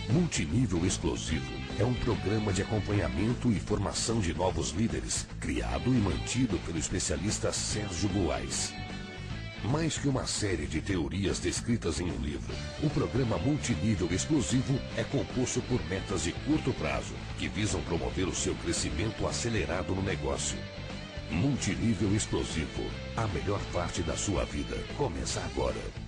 Multinível Explosivo é um programa de acompanhamento e formação de novos líderes, criado e mantido pelo especialista Sérgio Buarez. Mais que uma série de teorias descritas em um livro, o programa Multinível Explosivo é composto por metas de curto prazo, que visam promover o seu crescimento acelerado no negócio. Multinível Explosivo, a melhor parte da sua vida, começa agora.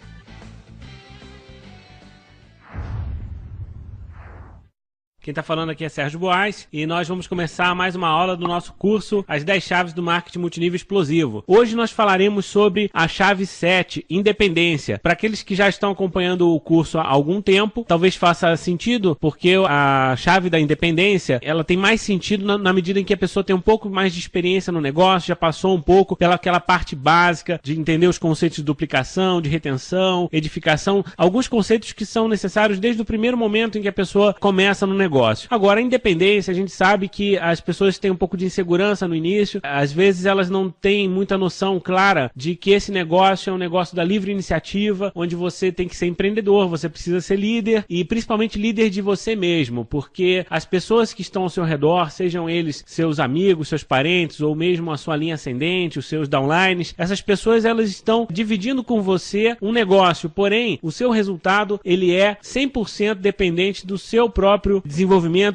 Quem está falando aqui é Sérgio Buarez e nós vamos começar mais uma aula do nosso curso As 10 Chaves do Marketing Multinível Explosivo. Hoje nós falaremos sobre a chave 7, Independência. Para aqueles que já estão acompanhando o curso há algum tempo, talvez faça sentido, porque a chave da independência, ela tem mais sentido na medida em que a pessoa tem um pouco mais de experiência no negócio, já passou um pouco pelaquela parte básica de entender os conceitos de duplicação, de retenção, edificação, alguns conceitos que são necessários desde o primeiro momento em que a pessoa começa no negócio. Agora, a independência, a gente sabe que as pessoas têm um pouco de insegurança no início, às vezes elas não têm muita noção clara de que esse negócio é um negócio da livre iniciativa, onde você tem que ser empreendedor, você precisa ser líder e principalmente líder de você mesmo, porque as pessoas que estão ao seu redor, sejam eles seus amigos, seus parentes ou mesmo a sua linha ascendente, os seus downlines, essas pessoas elas estão dividindo com você um negócio, porém o seu resultado ele é 100% dependente do seu próprio desenvolvimento,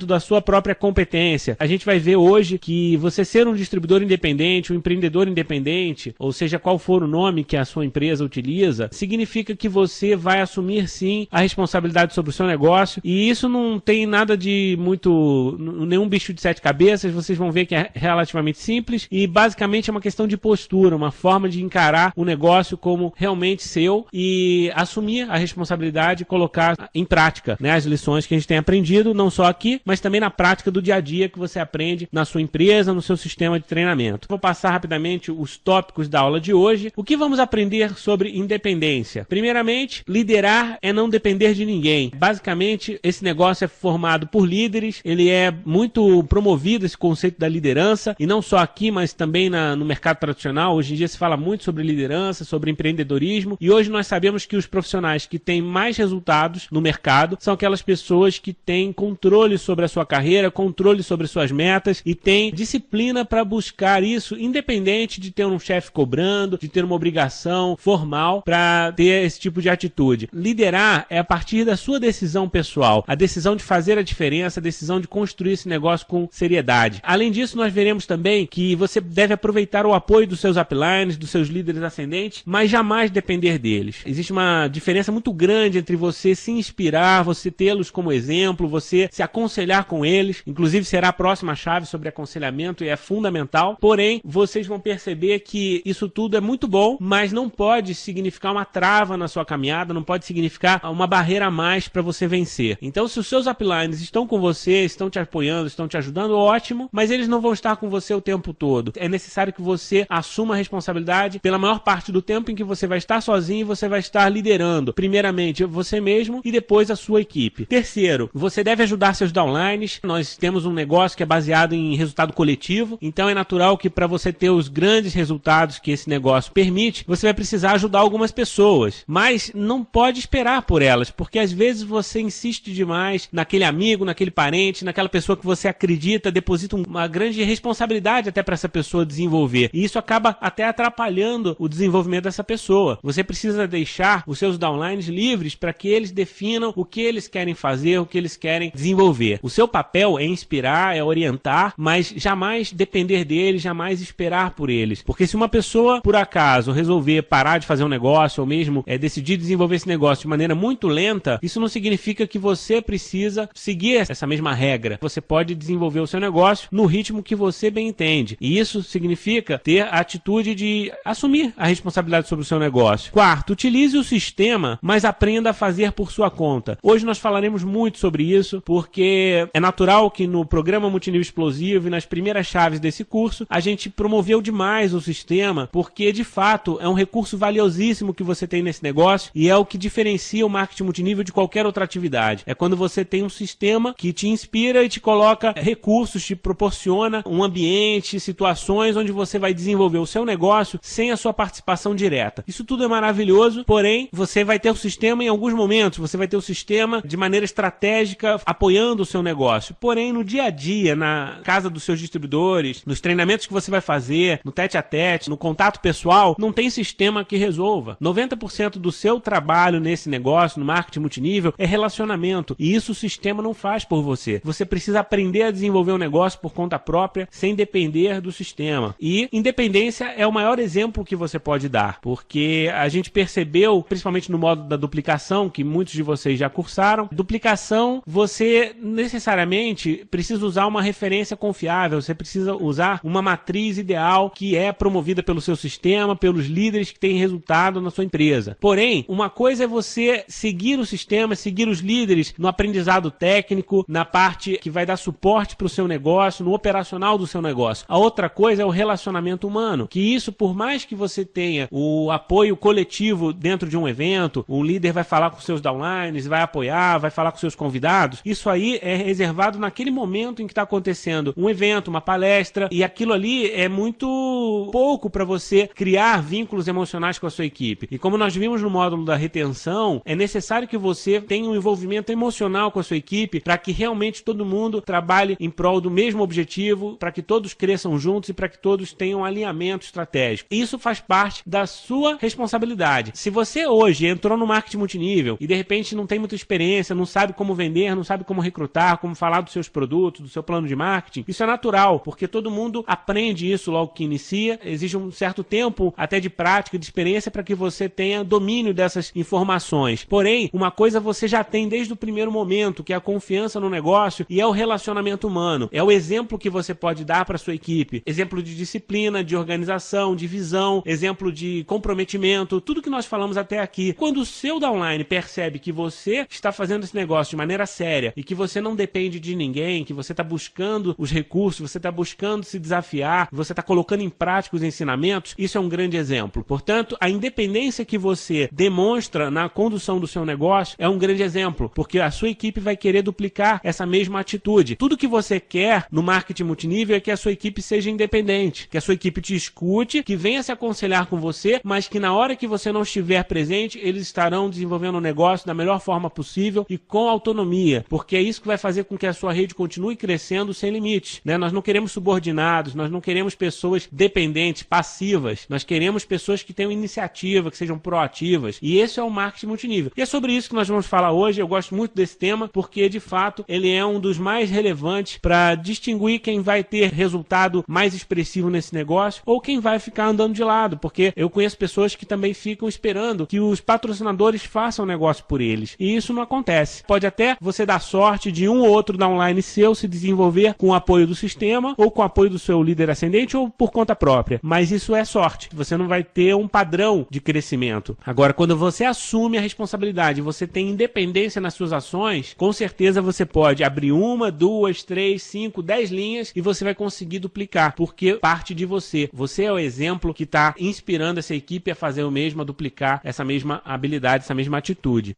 da sua própria competência. A gente vai ver hoje que você ser um distribuidor independente, um empreendedor independente, ou seja, qual for o nome que a sua empresa utiliza, significa que você vai assumir sim a responsabilidade sobre o seu negócio e isso não tem nada de muito, nenhum bicho de 7 cabeças, vocês vão ver que é relativamente simples e basicamente é uma questão de postura, uma forma de encarar o negócio como realmente seu e assumir a responsabilidade e colocar em prática, né, as lições que a gente tem aprendido, não só aqui, mas também na prática do dia a dia que você aprende na sua empresa, no seu sistema de treinamento. Vou passar rapidamente os tópicos da aula de hoje. O que vamos aprender sobre independência? Primeiramente, liderar é não depender de ninguém. Basicamente, esse negócio é formado por líderes, ele é muito promovido esse conceito da liderança, e não só aqui, mas também no mercado tradicional. Hoje em dia se fala muito sobre liderança, sobre empreendedorismo, e hoje nós sabemos que os profissionais que têm mais resultados no mercado são aquelas pessoas que têm controle sobre a sua carreira, controle sobre suas metas e tem disciplina para buscar isso, independente de ter um chefe cobrando, de ter uma obrigação formal para ter esse tipo de atitude. Liderar é a partir da sua decisão pessoal, a decisão de fazer a diferença, a decisão de construir esse negócio com seriedade. Além disso, nós veremos também que você deve aproveitar o apoio dos seus uplines, dos seus líderes ascendentes, mas jamais depender deles. Existe uma diferença muito grande entre você se inspirar, você tê-los como exemplo, você se aconselhar com eles, inclusive será a próxima chave sobre aconselhamento e é fundamental, porém vocês vão perceber que isso tudo é muito bom, mas não pode significar uma trava na sua caminhada, não pode significar uma barreira a mais para você vencer. Então se os seus uplines estão com você, estão te apoiando, estão te ajudando, ótimo, mas eles não vão estar com você o tempo todo. É necessário que você assuma a responsabilidade pela maior parte do tempo em que você vai estar sozinho e você vai estar liderando, primeiramente você mesmo e depois a sua equipe. Terceiro, você deve ajudar seus downlines. Nós temos um negócio que é baseado em resultado coletivo, então é natural que para você ter os grandes resultados que esse negócio permite, você vai precisar ajudar algumas pessoas, mas não pode esperar por elas, porque às vezes você insiste demais naquele amigo, naquele parente, naquela pessoa que você acredita, deposita uma grande responsabilidade até para essa pessoa desenvolver, e isso acaba até atrapalhando o desenvolvimento dessa pessoa. Você precisa deixar os seus downlines livres para que eles definam o que eles querem fazer, o que eles querem desenvolver. O seu papel é inspirar, é orientar, mas jamais depender deles, jamais esperar por eles. Porque se uma pessoa, por acaso, resolver parar de fazer um negócio ou mesmo decidir desenvolver esse negócio de maneira muito lenta, isso não significa que você precisa seguir essa mesma regra. Você pode desenvolver o seu negócio no ritmo que você bem entende. E isso significa ter a atitude de assumir a responsabilidade sobre o seu negócio. Quarto, utilize o sistema, mas aprenda a fazer por sua conta. Hoje nós falaremos muito sobre isso, porque porque é natural que no programa Multinível Explosivo e nas primeiras chaves desse curso, a gente promoveu demais o sistema, porque de fato é um recurso valiosíssimo que você tem nesse negócio e é o que diferencia o marketing multinível de qualquer outra atividade. É quando você tem um sistema que te inspira e te coloca recursos, te proporciona um ambiente, situações onde você vai desenvolver o seu negócio sem a sua participação direta. Isso tudo é maravilhoso, porém você vai ter o sistema em alguns momentos, você vai ter o sistema de maneira estratégica apoiando o seu negócio. Porém, no dia a dia, na casa dos seus distribuidores, nos treinamentos que você vai fazer, no tete-a-tete, no contato pessoal, não tem sistema que resolva. 90% do seu trabalho nesse negócio, no marketing multinível, é relacionamento. E isso o sistema não faz por você. Você precisa aprender a desenvolver um negócio por conta própria, sem depender do sistema. E independência é o maior exemplo que você pode dar, porque a gente percebeu, principalmente no modo da duplicação, que muitos de vocês já cursaram, duplicação, você necessariamente precisa usar uma referência confiável, você precisa usar uma matriz ideal que é promovida pelo seu sistema, pelos líderes que têm resultado na sua empresa. Porém, uma coisa é você seguir o sistema, seguir os líderes no aprendizado técnico, na parte que vai dar suporte para o seu negócio, no operacional do seu negócio. A outra coisa é o relacionamento humano, que isso, por mais que você tenha o apoio coletivo dentro de um evento, um líder vai falar com seus downlines, vai apoiar, vai falar com seus convidados, isso aí é reservado naquele momento em que está acontecendo um evento, uma palestra, e aquilo ali é muito pouco para você criar vínculos emocionais com a sua equipe. E como nós vimos no módulo da retenção, é necessário que você tenha um envolvimento emocional com a sua equipe para que realmente todo mundo trabalhe em prol do mesmo objetivo, para que todos cresçam juntos e para que todos tenham um alinhamento estratégico. Isso faz parte da sua responsabilidade. Se você hoje entrou no marketing multinível e de repente não tem muita experiência, não sabe como vender, não sabe como recrutar, como falar dos seus produtos, do seu plano de marketing, isso é natural, porque todo mundo aprende isso logo que inicia. Exige um certo tempo até de prática, de experiência, para que você tenha domínio dessas informações. Porém, uma coisa você já tem desde o primeiro momento, que é a confiança no negócio e é o relacionamento humano. É o exemplo que você pode dar para sua equipe. Exemplo de disciplina, de organização, de visão, exemplo de comprometimento, tudo que nós falamos até aqui. Quando o seu downline percebe que você está fazendo esse negócio de maneira séria e que você não depende de ninguém, que você está buscando os recursos, você está buscando se desafiar, você está colocando em prática os ensinamentos, isso é um grande exemplo. Portanto, a independência que você demonstra na condução do seu negócio é um grande exemplo, porque a sua equipe vai querer duplicar essa mesma atitude. Tudo que você quer no marketing multinível é que a sua equipe seja independente, que a sua equipe te escute, que venha se aconselhar com você, mas que na hora que você não estiver presente, eles estarão desenvolvendo o negócio da melhor forma possível e com autonomia, porque é isso que vai fazer com que a sua rede continue crescendo sem limites, né? Nós não queremos subordinados, nós não queremos pessoas dependentes, passivas, nós queremos pessoas que tenham iniciativa, que sejam proativas, e esse é o marketing multinível. E é sobre isso que nós vamos falar hoje. Eu gosto muito desse tema, porque de fato ele é um dos mais relevantes para distinguir quem vai ter resultado mais expressivo nesse negócio ou quem vai ficar andando de lado, porque eu conheço pessoas que também ficam esperando que os patrocinadores façam negócio por eles, e isso não acontece. Pode até você dar sorte de um ou outro downline seu se desenvolver com o apoio do sistema, ou com o apoio do seu líder ascendente, ou por conta própria, mas isso é sorte. Você não vai ter um padrão de crescimento. Agora, quando você assume a responsabilidade, você tem independência nas suas ações, com certeza você pode abrir 1, 2, 3, 5, 10 linhas e você vai conseguir duplicar, porque parte de você. Você é o exemplo que está inspirando essa equipe a fazer o mesmo, a duplicar essa mesma habilidade, essa mesma atitude.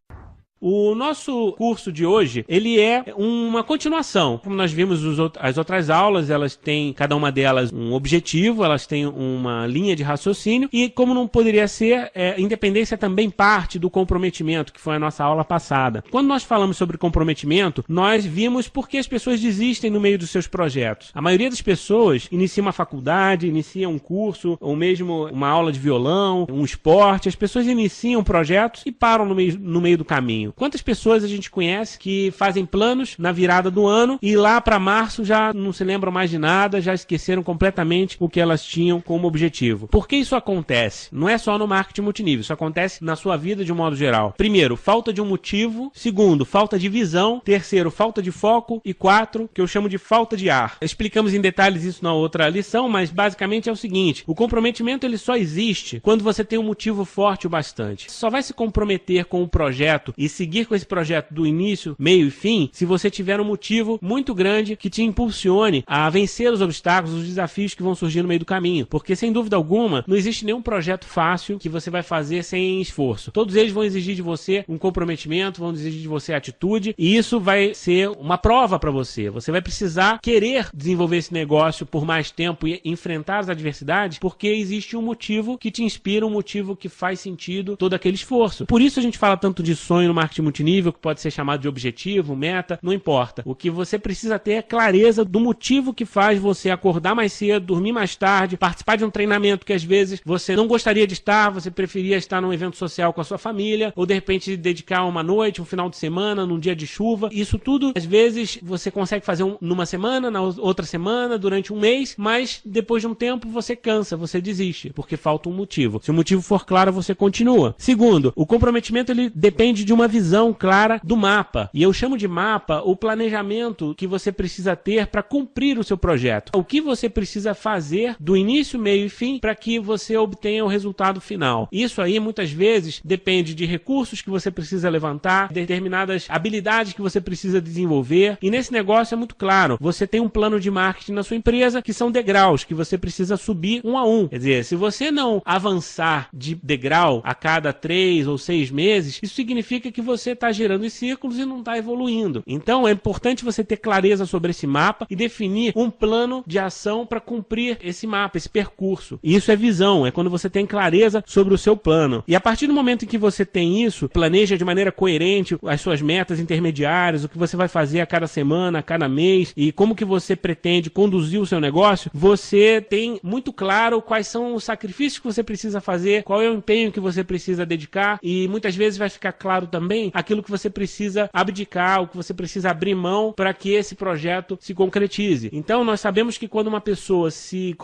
O nosso curso de hoje, ele é uma continuação. Como nós vimos as outras aulas, elas têm, cada uma delas, um objetivo, elas têm uma linha de raciocínio, e como não poderia ser, independência também parte do comprometimento, que foi a nossa aula passada. Quando nós falamos sobre comprometimento, nós vimos por que as pessoas desistem no meio dos seus projetos. A maioria das pessoas inicia uma faculdade, inicia um curso, ou mesmo uma aula de violão, um esporte. As pessoas iniciam projetos e param no meio do caminho. Quantas pessoas a gente conhece que fazem planos na virada do ano e lá para março já não se lembram mais de nada, já esqueceram completamente o que elas tinham como objetivo? Por que isso acontece? Não é só no marketing multinível, isso acontece na sua vida de um modo geral. Primeiro, falta de um motivo. Segundo, falta de visão. Terceiro, falta de foco. E 4, que eu chamo de falta de ar. Explicamos em detalhes isso na outra lição, mas basicamente é o seguinte: o comprometimento ele só existe quando você tem um motivo forte o bastante. Você só vai se comprometer com o projeto e seguir seguir com esse projeto do início, meio e fim, se você tiver um motivo muito grande que te impulsione a vencer os obstáculos, os desafios que vão surgir no meio do caminho. Porque, sem dúvida alguma, não existe nenhum projeto fácil que você vai fazer sem esforço. Todos eles vão exigir de você um comprometimento, vão exigir de você atitude, e isso vai ser uma prova para você. Você vai precisar querer desenvolver esse negócio por mais tempo e enfrentar as adversidades, porque existe um motivo que te inspira, um motivo que faz sentido todo aquele esforço. Por isso a gente fala tanto de sonho no marketing multinível, que pode ser chamado de objetivo, meta, não importa. O que você precisa ter é clareza do motivo que faz você acordar mais cedo, dormir mais tarde, participar de um treinamento que às vezes você não gostaria de estar, você preferia estar num evento social com a sua família, ou de repente dedicar uma noite, um final de semana, num dia de chuva. Isso tudo, às vezes, você consegue fazer numa semana, na outra semana, durante um mês, mas depois de um tempo você cansa, você desiste, porque falta um motivo. Se o motivo for claro, você continua. Segundo, o comprometimento ele depende de uma visão clara do mapa. E eu chamo de mapa o planejamento que você precisa ter para cumprir o seu projeto. O que você precisa fazer do início, meio e fim para que você obtenha o resultado final. Isso aí, muitas vezes, depende de recursos que você precisa levantar, determinadas habilidades que você precisa desenvolver. E nesse negócio é muito claro, você tem um plano de marketing na sua empresa que são degraus, que você precisa subir um a um. Quer dizer, se você não avançar de degrau a cada 3 ou 6 meses, isso significa que você está girando em círculos e não está evoluindo. Então é importante você ter clareza sobre esse mapa e definir um plano de ação para cumprir esse mapa, esse percurso. E isso é visão, é quando você tem clareza sobre o seu plano. E a partir do momento em que você tem isso, planeja de maneira coerente as suas metas intermediárias, o que você vai fazer a cada semana, a cada mês e como que você pretende conduzir o seu negócio, você tem muito claro quais são os sacrifícios que você precisa fazer, qual é o empenho que você precisa dedicar e muitas vezes vai ficar claro também aquilo que você precisa abdicar, o que você precisa abrir mão para que esse projeto se concretize. Então nós sabemos que quando uma pessoa se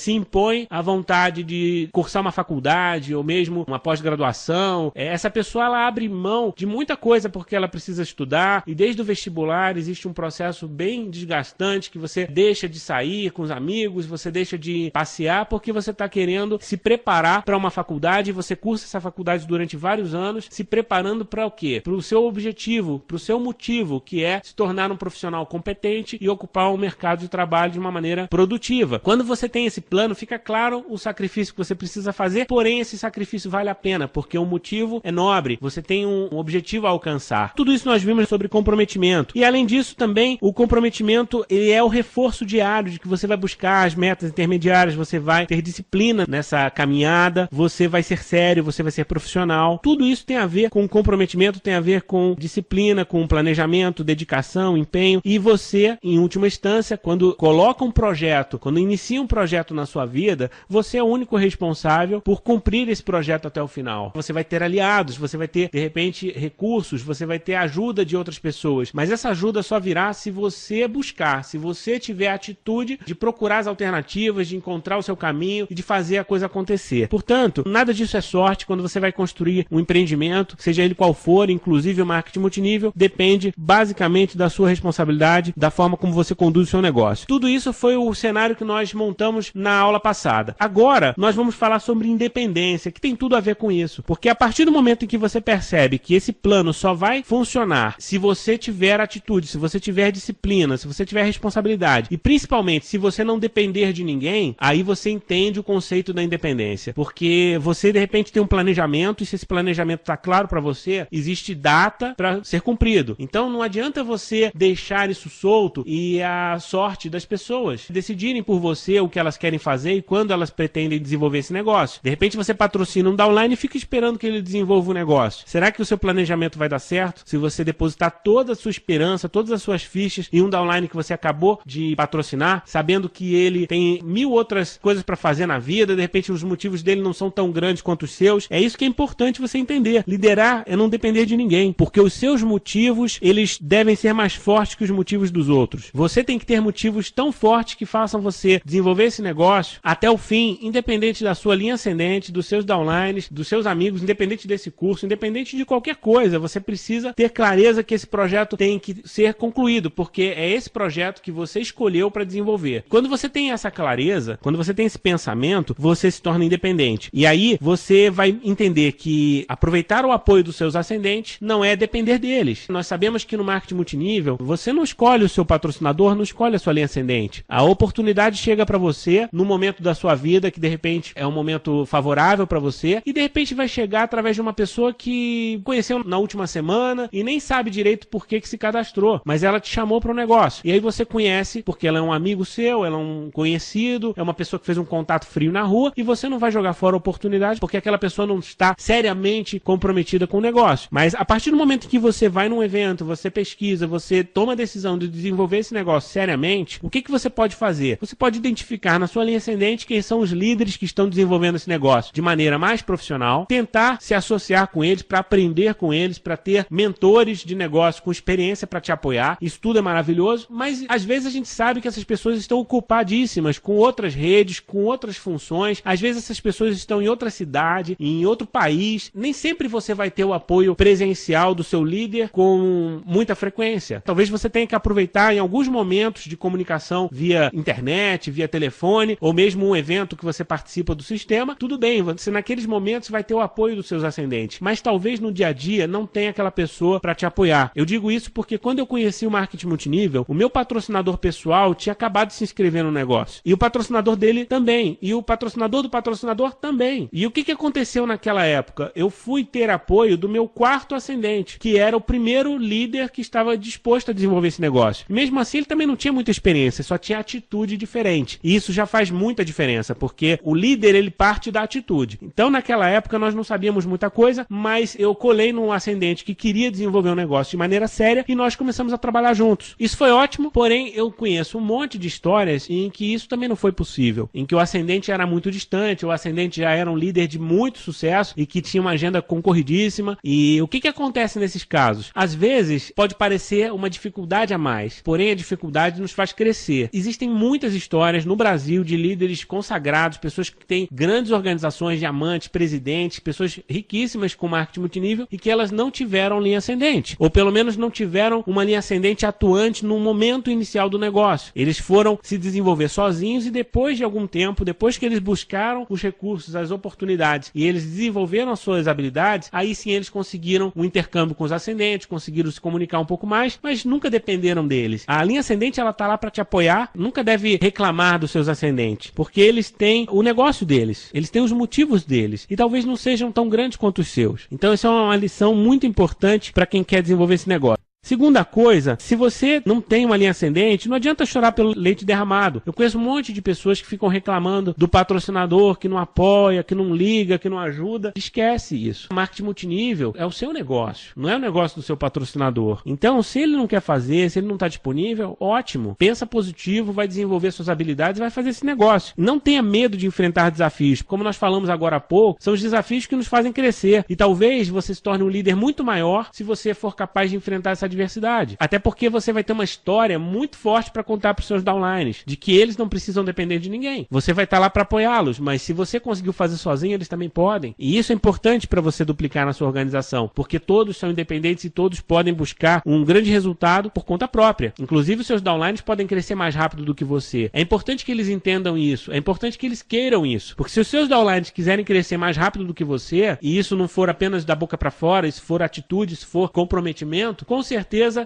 impõe à vontade de cursar uma faculdade ou mesmo uma pós-graduação, essa pessoa ela abre mão de muita coisa porque ela precisa estudar e desde o vestibular existe um processo bem desgastante que você deixa de sair com os amigos, você deixa de passear porque você está querendo se preparar para uma faculdade e você cursa essa faculdade durante vários anos se preparando para o quê? Para o seu objetivo, para o seu motivo, que é se tornar um profissional competente e ocupar um mercado de trabalho de uma maneira produtiva. Quando você tem esse plano, fica claro o sacrifício que você precisa fazer, porém esse sacrifício vale a pena, porque o motivo é nobre, você tem um objetivo a alcançar. Tudo isso nós vimos sobre comprometimento. E além disso também, o comprometimento ele é o reforço diário de que você vai buscar as metas intermediárias, você vai ter disciplina nessa caminhada, você vai ser sério, você vai ser profissional. Tudo isso tem a ver com comprometimento, tem a ver com disciplina, com planejamento, dedicação, empenho. E você, em última instância, quando coloca um projeto, quando inicia um projeto na sua vida, você é o único responsável por cumprir esse projeto até o final. Você vai ter aliados, você vai ter, de repente, recursos, você vai ter ajuda de outras pessoas. Mas essa ajuda só virá se você buscar, se você tiver a atitude de procurar as alternativas, de encontrar o seu caminho e de fazer a coisa acontecer. Portanto, nada disso é sorte. Quando você vai construir um empreendimento, seja ele qual for, inclusive o marketing multinível, depende basicamente da sua responsabilidade, da forma como você conduz o seu negócio. Tudo isso foi o cenário que nós montamos na aula passada. Agora, nós vamos falar sobre independência, que tem tudo a ver com isso. Porque a partir do momento em que você percebe que esse plano só vai funcionar se você tiver atitude, se você tiver disciplina, se você tiver responsabilidade, e principalmente se você não depender de ninguém, aí você entende o conceito da independência. Porque você, de repente, tem um planejamento, e se esse planejamento está claro para você, existe data para ser cumprido. Então, não adianta você deixar isso solto e a sorte das pessoas decidirem por você o que elas querem fazer e quando elas pretendem desenvolver esse negócio. De repente, você patrocina um downline e fica esperando que ele desenvolva o negócio. Será que o seu planejamento vai dar certo se você depositar toda a sua esperança, todas as suas fichas em um downline que você acabou de patrocinar, sabendo que ele tem 1000 outras coisas para fazer na vida, de repente os motivos dele não são tão grandes quanto os seus? É isso que é importante você entender. Liderar é não depender de ninguém, porque os seus motivos, eles devem ser mais fortes que os motivos dos outros. Você tem que ter motivos tão fortes que façam você desenvolver esse negócio até o fim, independente da sua linha ascendente, dos seus downlines, dos seus amigos, independente desse curso, independente de qualquer coisa. Você precisa ter clareza que esse projeto tem que ser concluído, porque é esse projeto que você escolheu para desenvolver. Quando você tem essa clareza, quando você tem esse pensamento, você se torna independente. E aí você vai entender que aproveitar o apoio dos seus ascendente não é depender deles. Nós sabemos que no marketing multinível, você não escolhe o seu patrocinador, não escolhe a sua linha ascendente. A oportunidade chega para você no momento da sua vida que de repente é um momento favorável para você e de repente vai chegar através de uma pessoa que conheceu na última semana e nem sabe direito por que se cadastrou, mas ela te chamou para um negócio. E aí você conhece porque ela é um amigo seu, ela é um conhecido, é uma pessoa que fez um contato frio na rua e você não vai jogar fora a oportunidade porque aquela pessoa não está seriamente comprometida com o negócio. Mas a partir do momento que você vai num evento, você pesquisa, você toma a decisão de desenvolver esse negócio seriamente, o que você pode fazer? Você pode identificar na sua linha ascendente quem são os líderes que estão desenvolvendo esse negócio de maneira mais profissional, tentar se associar com eles, para aprender com eles, para ter mentores de negócio com experiência para te apoiar. Isso tudo é maravilhoso, mas às vezes a gente sabe que essas pessoas estão ocupadíssimas com outras redes, com outras funções. Às vezes essas pessoas estão em outra cidade, em outro país. Nem sempre você vai ter o apoio presencial do seu líder com muita frequência. Talvez você tenha que aproveitar em alguns momentos de comunicação via internet, via telefone, ou mesmo um evento que você participa do sistema. Tudo bem, você naqueles momentos vai ter o apoio dos seus ascendentes, mas talvez no dia a dia não tenha aquela pessoa para te apoiar. Eu digo isso porque quando eu conheci o marketing multinível, o meu patrocinador pessoal tinha acabado de se inscrever no negócio. E o patrocinador dele também. E o patrocinador do patrocinador também. E o que aconteceu naquela época? Eu fui ter apoio do meu quarto ascendente, que era o primeiro líder que estava disposto a desenvolver esse negócio. E mesmo assim, ele também não tinha muita experiência, só tinha atitude diferente. E isso já faz muita diferença, porque o líder, ele parte da atitude. Então, naquela época, nós não sabíamos muita coisa, mas eu colei num ascendente que queria desenvolver um negócio de maneira séria e nós começamos a trabalhar juntos. Isso foi ótimo, porém, eu conheço um monte de histórias em que isso também não foi possível, em que o ascendente era muito distante, o ascendente já era um líder de muito sucesso e que tinha uma agenda concorridíssima. E o que acontece nesses casos? Às vezes, pode parecer uma dificuldade a mais, porém a dificuldade nos faz crescer. Existem muitas histórias no Brasil de líderes consagrados, pessoas que têm grandes organizações, diamantes, presidentes, pessoas riquíssimas com marketing multinível e que elas não tiveram linha ascendente, ou pelo menos não tiveram uma linha ascendente atuante no momento inicial do negócio. Eles foram se desenvolver sozinhos e depois de algum tempo, depois que eles buscaram os recursos, as oportunidades e eles desenvolveram as suas habilidades, aí sim eles conseguiram um intercâmbio com os ascendentes, conseguiram se comunicar um pouco mais, mas nunca dependeram deles. A linha ascendente, ela tá lá para te apoiar, nunca deve reclamar dos seus ascendentes, porque eles têm o negócio deles, eles têm os motivos deles e talvez não sejam tão grandes quanto os seus. Então essa é uma lição muito importante para quem quer desenvolver esse negócio. Segunda coisa, se você não tem uma linha ascendente, não adianta chorar pelo leite derramado. Eu conheço um monte de pessoas que ficam reclamando do patrocinador, que não apoia, que não liga, que não ajuda. Esquece isso. O marketing multinível é o seu negócio, não é o negócio do seu patrocinador. Então, se ele não quer fazer, se ele não está disponível, ótimo. Pensa positivo, vai desenvolver suas habilidades e vai fazer esse negócio. Não tenha medo de enfrentar desafios. Como nós falamos agora há pouco, são os desafios que nos fazem crescer. E talvez você se torne um líder muito maior se você for capaz de enfrentar essa adversidade. Até porque você vai ter uma história muito forte para contar para os seus downlines, de que eles não precisam depender de ninguém. Você vai estar lá para apoiá-los, mas se você conseguiu fazer sozinho, eles também podem. E isso é importante para você duplicar na sua organização, porque todos são independentes e todos podem buscar um grande resultado por conta própria. Inclusive, os seus downlines podem crescer mais rápido do que você. É importante que eles entendam isso, é importante que eles queiram isso, porque se os seus downlines quiserem crescer mais rápido do que você, e isso não for apenas da boca para fora, isso for atitude, se for comprometimento, com certeza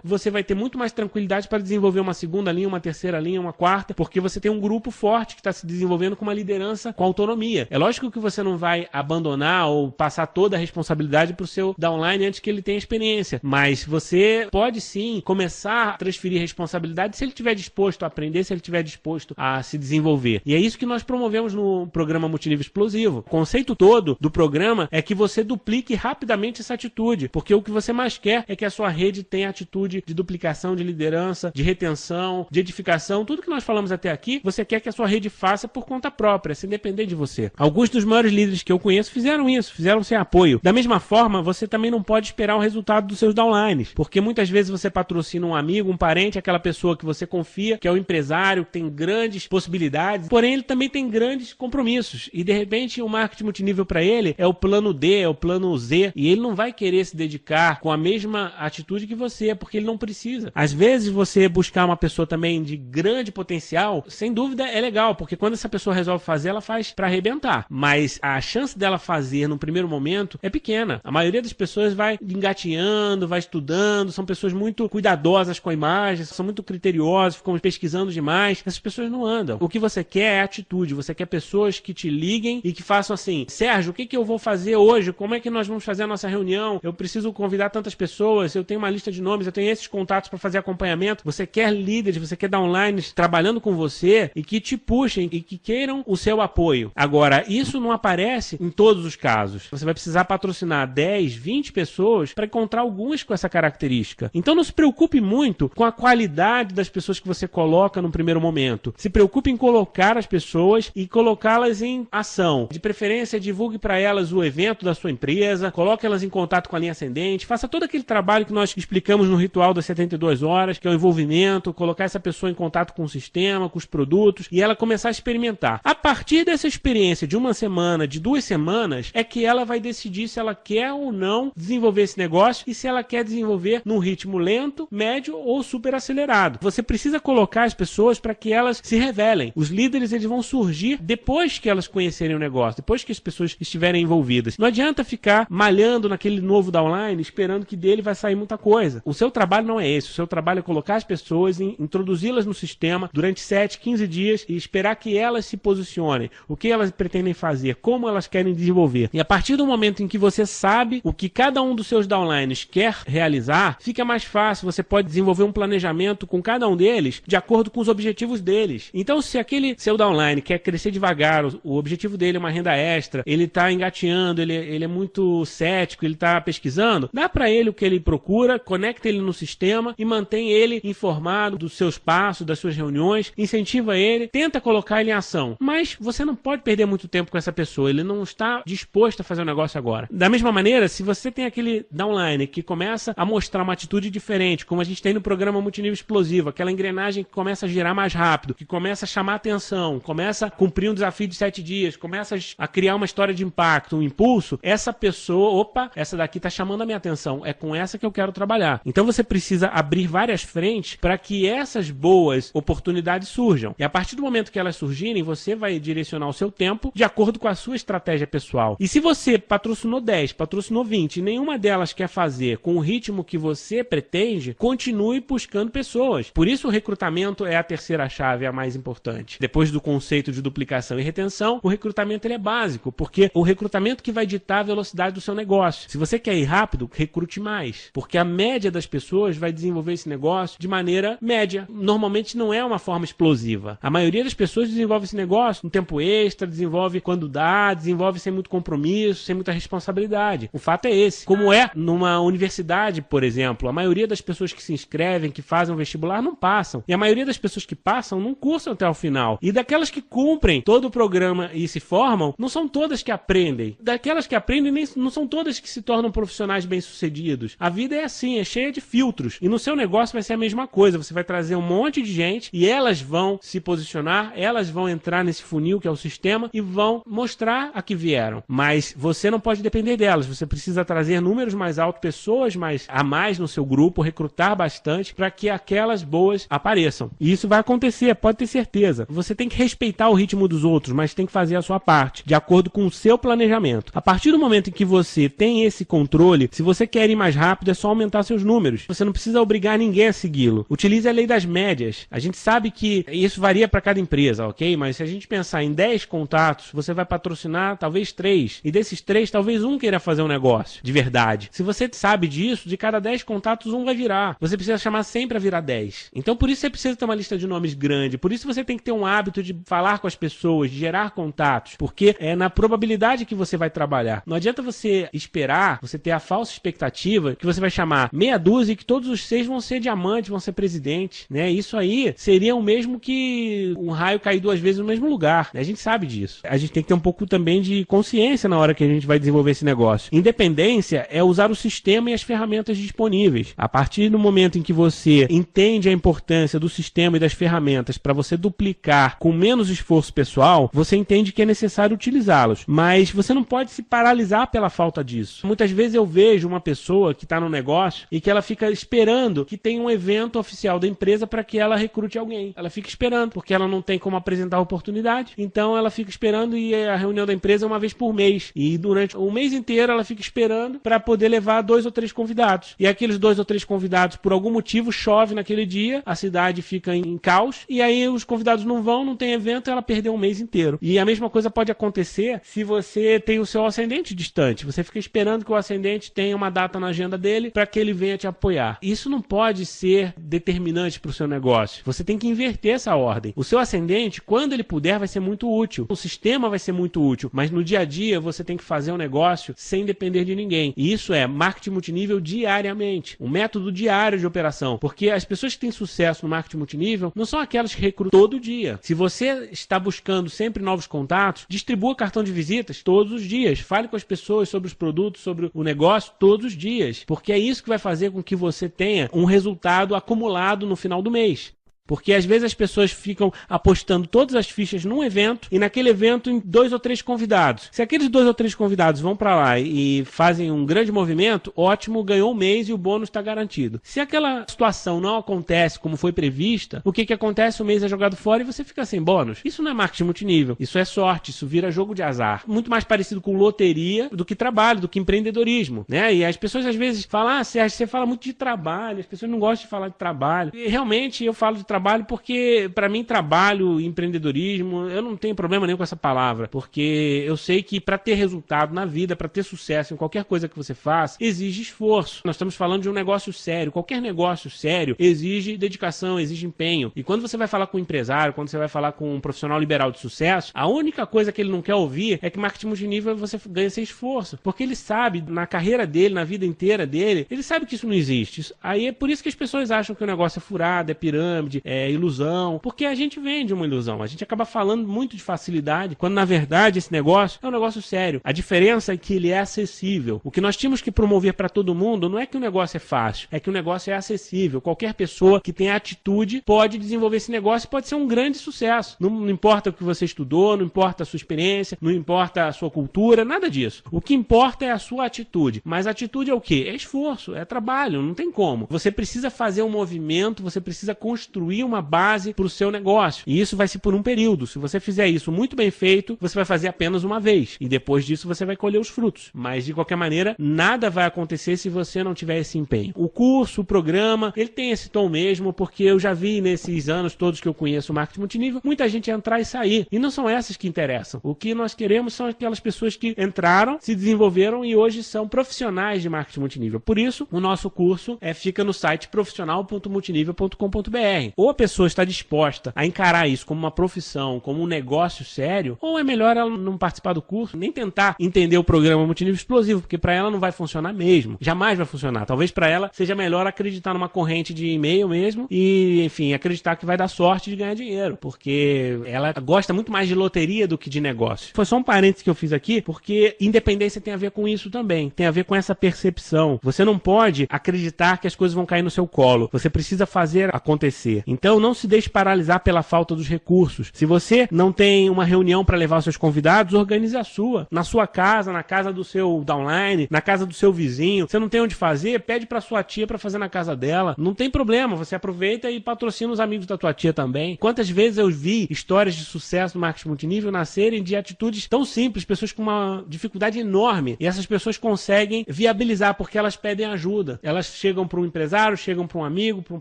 você vai ter muito mais tranquilidade para desenvolver uma segunda linha, uma terceira linha, uma quarta, porque você tem um grupo forte que está se desenvolvendo com uma liderança com autonomia. É lógico que você não vai abandonar ou passar toda a responsabilidade para o seu downline antes que ele tenha experiência, mas você pode sim começar a transferir responsabilidade se ele estiver disposto a aprender, se ele estiver disposto a se desenvolver. E é isso que nós promovemos no programa Multinível Explosivo. O conceito todo do programa é que você duplique rapidamente essa atitude, porque o que você mais quer é que a sua rede tenha atitude de duplicação, de liderança, de retenção, de edificação, tudo que nós falamos até aqui, você quer que a sua rede faça por conta própria, sem depender de você. Alguns dos maiores líderes que eu conheço fizeram isso, fizeram sem apoio. Da mesma forma, você também não pode esperar o resultado dos seus downlines, porque muitas vezes você patrocina um amigo, um parente, aquela pessoa que você confia, que é o empresário, que tem grandes possibilidades, porém ele também tem grandes compromissos, e de repente o marketing multinível para ele é o plano D, é o plano Z, e ele não vai querer se dedicar com a mesma atitude que você você, porque ele não precisa. Às vezes você buscar uma pessoa também de grande potencial, sem dúvida é legal, porque quando essa pessoa resolve fazer, ela faz pra arrebentar. Mas a chance dela fazer no primeiro momento é pequena. A maioria das pessoas vai engatinhando, vai estudando, são pessoas muito cuidadosas com a imagem, são muito criteriosas, ficam pesquisando demais. Essas pessoas não andam. O que você quer é atitude, você quer pessoas que te liguem e que façam assim: Sérgio, o que eu vou fazer hoje? Como é que nós vamos fazer a nossa reunião? Eu preciso convidar tantas pessoas, eu tenho uma lista de nomes, eu tenho esses contatos para fazer acompanhamento. Você quer líderes, você quer downlines trabalhando com você e que te puxem e que queiram o seu apoio. Agora, isso não aparece em todos os casos. Você vai precisar patrocinar 10, 20 pessoas para encontrar algumas com essa característica. Então não se preocupe muito com a qualidade das pessoas que você coloca no primeiro momento. Se preocupe em colocar as pessoas e colocá-las em ação. De preferência, divulgue para elas o evento da sua empresa, coloque elas em contato com a linha ascendente, faça todo aquele trabalho que nós explicamos no ritual das 72 horas, que é o envolvimento, colocar essa pessoa em contato com o sistema, com os produtos, e ela começar a experimentar. A partir dessa experiência de uma semana, de 2 semanas, é que ela vai decidir se ela quer ou não desenvolver esse negócio e se ela quer desenvolver num ritmo lento, médio ou super acelerado. Você precisa colocar as pessoas para que elas se revelem. Os líderes, eles vão surgir depois que elas conhecerem o negócio, depois que as pessoas estiverem envolvidas. Não adianta ficar malhando naquele novo downline esperando que dele vai sair muita coisa. O seu trabalho não é esse. O seu trabalho é colocar as pessoas, introduzi-las no sistema durante 7, 15 dias e esperar que elas se posicionem. O que elas pretendem fazer, como elas querem desenvolver. E a partir do momento em que você sabe o que cada um dos seus downlines quer realizar, fica mais fácil. Você pode desenvolver um planejamento com cada um deles de acordo com os objetivos deles. Então, se aquele seu downline quer crescer devagar, o objetivo dele é uma renda extra, ele está engateando, ele é muito cético, ele está pesquisando, dá para ele o que ele procura, conecta ele no sistema e mantém ele informado dos seus passos, das suas reuniões, incentiva ele, tenta colocar ele em ação. Mas você não pode perder muito tempo com essa pessoa, ele não está disposto a fazer o negócio agora. Da mesma maneira, se você tem aquele downline que começa a mostrar uma atitude diferente, como a gente tem no programa Multinível Explosivo, aquela engrenagem que começa a girar mais rápido, que começa a chamar atenção, começa a cumprir um desafio de 7 dias, começa a criar uma história de impacto, um impulso, essa pessoa, opa, essa daqui está chamando a minha atenção, é com essa que eu quero trabalhar. Então você precisa abrir várias frentes para que essas boas oportunidades surjam. E a partir do momento que elas surgirem, você vai direcionar o seu tempo de acordo com a sua estratégia pessoal. E se você patrocinou 10, patrocinou 20 e nenhuma delas quer fazer com o ritmo que você pretende, continue buscando pessoas. Por isso o recrutamento é a terceira chave, a mais importante. Depois do conceito de duplicação e retenção, o recrutamento ele é básico, porque o recrutamento que vai ditar a velocidade do seu negócio. Se você quer ir rápido, recrute mais, porque a média das pessoas vai desenvolver esse negócio de maneira média. Normalmente não é uma forma explosiva. A maioria das pessoas desenvolve esse negócio no tempo extra, desenvolve quando dá, desenvolve sem muito compromisso, sem muita responsabilidade. O fato é esse. Como é numa universidade, por exemplo, a maioria das pessoas que se inscrevem, que fazem o vestibular, não passam. E a maioria das pessoas que passam não cursam até o final. E daquelas que cumprem todo o programa e se formam, não são todas que aprendem. Daquelas que aprendem, não são todas que se tornam profissionais bem-sucedidos. A vida é assim, é cheia de filtros. E no seu negócio vai ser a mesma coisa. Você vai trazer um monte de gente e elas vão se posicionar, elas vão entrar nesse funil que é o sistema e vão mostrar a que vieram. Mas você não pode depender delas. Você precisa trazer números mais altos, pessoas a mais no seu grupo, recrutar bastante para que aquelas boas apareçam. E isso vai acontecer, pode ter certeza. Você tem que respeitar o ritmo dos outros, mas tem que fazer a sua parte, de acordo com o seu planejamento. A partir do momento em que você tem esse controle, se você quer ir mais rápido, é só aumentar seus números. Você não precisa obrigar ninguém a segui-lo. Utilize a lei das médias. A gente sabe que isso varia para cada empresa, ok? Mas se a gente pensar em 10 contatos, você vai patrocinar talvez 3. E desses 3, talvez um queira fazer um negócio, de verdade. Se você sabe disso, de cada 10 contatos, um vai virar. Você precisa chamar sempre a virar 10. Então, por isso você precisa ter uma lista de nomes grande. Por isso você tem que ter um hábito de falar com as pessoas, de gerar contatos. Porque é na probabilidade que você vai trabalhar. Não adianta você esperar, você ter a falsa expectativa que você vai chamar meia dúzia e que todos os 6 vão ser diamantes, vão ser presidente, né? Isso aí seria o mesmo que um raio cair 2 vezes no mesmo lugar. A gente sabe disso. A gente tem que ter um pouco também de consciência na hora que a gente vai desenvolver esse negócio. Independência é usar o sistema e as ferramentas disponíveis. A partir do momento em que você entende a importância do sistema e das ferramentas para você duplicar com menos esforço pessoal, você entende que é necessário utilizá-los. Mas você não pode se paralisar pela falta disso. Muitas vezes eu vejo uma pessoa que está no negócio e que ela fica esperando que tenha um evento oficial da empresa para que ela recrute alguém. Ela fica esperando, porque ela não tem como apresentar a oportunidade, então ela fica esperando e a reunião da empresa é uma vez por mês. E durante o mês inteiro ela fica esperando para poder levar 2 ou 3 convidados. E aqueles 2 ou 3 convidados, por algum motivo, chove naquele dia, a cidade fica em caos, e aí os convidados não vão, não tem evento, ela perdeu um mês inteiro. E a mesma coisa pode acontecer se você tem o seu ascendente distante. Você fica esperando que o ascendente tenha uma data na agenda dele para que ele venha te apoiar. Isso não pode ser determinante para o seu negócio. Você tem que inverter essa ordem. O seu ascendente, quando ele puder, vai ser muito útil. O sistema vai ser muito útil, mas no dia a dia você tem que fazer um negócio sem depender de ninguém. E isso é marketing multinível diariamente. Um método diário de operação. Porque as pessoas que têm sucesso no marketing multinível não são aquelas que recrutam todo dia. Se você está buscando sempre novos contatos, distribua cartão de visitas todos os dias. Fale com as pessoas sobre os produtos, sobre o negócio todos os dias. Porque é isso que vai fazer com que você tenha um resultado acumulado no final do mês. Porque às vezes as pessoas ficam apostando todas as fichas num evento e naquele evento em 2 ou 3 convidados. Se aqueles 2 ou 3 convidados vão para lá e fazem um grande movimento, ótimo, ganhou um mês e o bônus está garantido. Se aquela situação não acontece como foi prevista, o que acontece? O mês é jogado fora e você fica sem bônus. Isso não é marketing multinível, isso é sorte, isso vira jogo de azar. Muito mais parecido com loteria do que trabalho, do que empreendedorismo, né? E as pessoas às vezes falam, Sérgio, você fala muito de trabalho, as pessoas não gostam de falar de trabalho. E realmente eu falo de trabalho porque, para mim, trabalho, empreendedorismo, eu não tenho problema nenhum com essa palavra, porque eu sei que para ter resultado na vida, para ter sucesso em qualquer coisa que você faça, exige esforço. Nós estamos falando de um negócio sério. Qualquer negócio sério exige dedicação, exige empenho. E quando você vai falar com um empresário, quando você vai falar com um profissional liberal de sucesso, a única coisa que ele não quer ouvir é que marketing multinível você ganha sem esforço, porque ele sabe, na carreira dele, na vida inteira dele, ele sabe que isso não existe. Aí é por isso que as pessoas acham que o negócio é furado, é pirâmide, é ilusão, porque a gente vende uma ilusão, a gente acaba falando muito de facilidade, quando na verdade esse negócio é um negócio sério. A diferença é que ele é acessível. O que nós tínhamos que promover para todo mundo não é que o negócio é fácil, é que o negócio é acessível. Qualquer pessoa que tenha atitude pode desenvolver esse negócio e pode ser um grande sucesso. Não importa o que você estudou, não importa a sua experiência, não importa a sua cultura, nada disso. O que importa é a sua atitude. Mas a atitude é o quê? É esforço, é trabalho, não tem como. Você precisa fazer um movimento, você precisa construir uma base para o seu negócio. E isso vai ser por um período. Se você fizer isso muito bem feito, você vai fazer apenas uma vez. E depois disso você vai colher os frutos. Mas de qualquer maneira, nada vai acontecer se você não tiver esse empenho. O curso, o programa, ele tem esse tom mesmo, porque eu já vi nesses anos todos que eu conheço o marketing multinível, muita gente entrar e sair. E não são essas que interessam. O que nós queremos são aquelas pessoas que entraram, se desenvolveram e hoje são profissionais de marketing multinível. Por isso, o nosso curso fica no site profissional.multinivel.com.br. Ou a pessoa está disposta a encarar isso como uma profissão, como um negócio sério, ou é melhor ela não participar do curso, nem tentar entender o programa Multinível Explosivo, porque para ela não vai funcionar mesmo. Jamais vai funcionar. Talvez para ela seja melhor acreditar numa corrente de e-mail mesmo e, enfim, acreditar que vai dar sorte de ganhar dinheiro, porque ela gosta muito mais de loteria do que de negócio. Foi só um parênteses que eu fiz aqui, porque independência tem a ver com isso também. Tem a ver com essa percepção. Você não pode acreditar que as coisas vão cair no seu colo. Você precisa fazer acontecer. Então, não se deixe paralisar pela falta dos recursos. Se você não tem uma reunião para levar os seus convidados, organize a sua. Na sua casa, na casa do seu downline, na casa do seu vizinho. Você não tem onde fazer, pede para sua tia para fazer na casa dela. Não tem problema, você aproveita e patrocina os amigos da tua tia também. Quantas vezes eu vi histórias de sucesso no marketing multinível nascerem de atitudes tão simples, pessoas com uma dificuldade enorme, e essas pessoas conseguem viabilizar porque elas pedem ajuda. Elas chegam para um empresário, chegam para um amigo, para um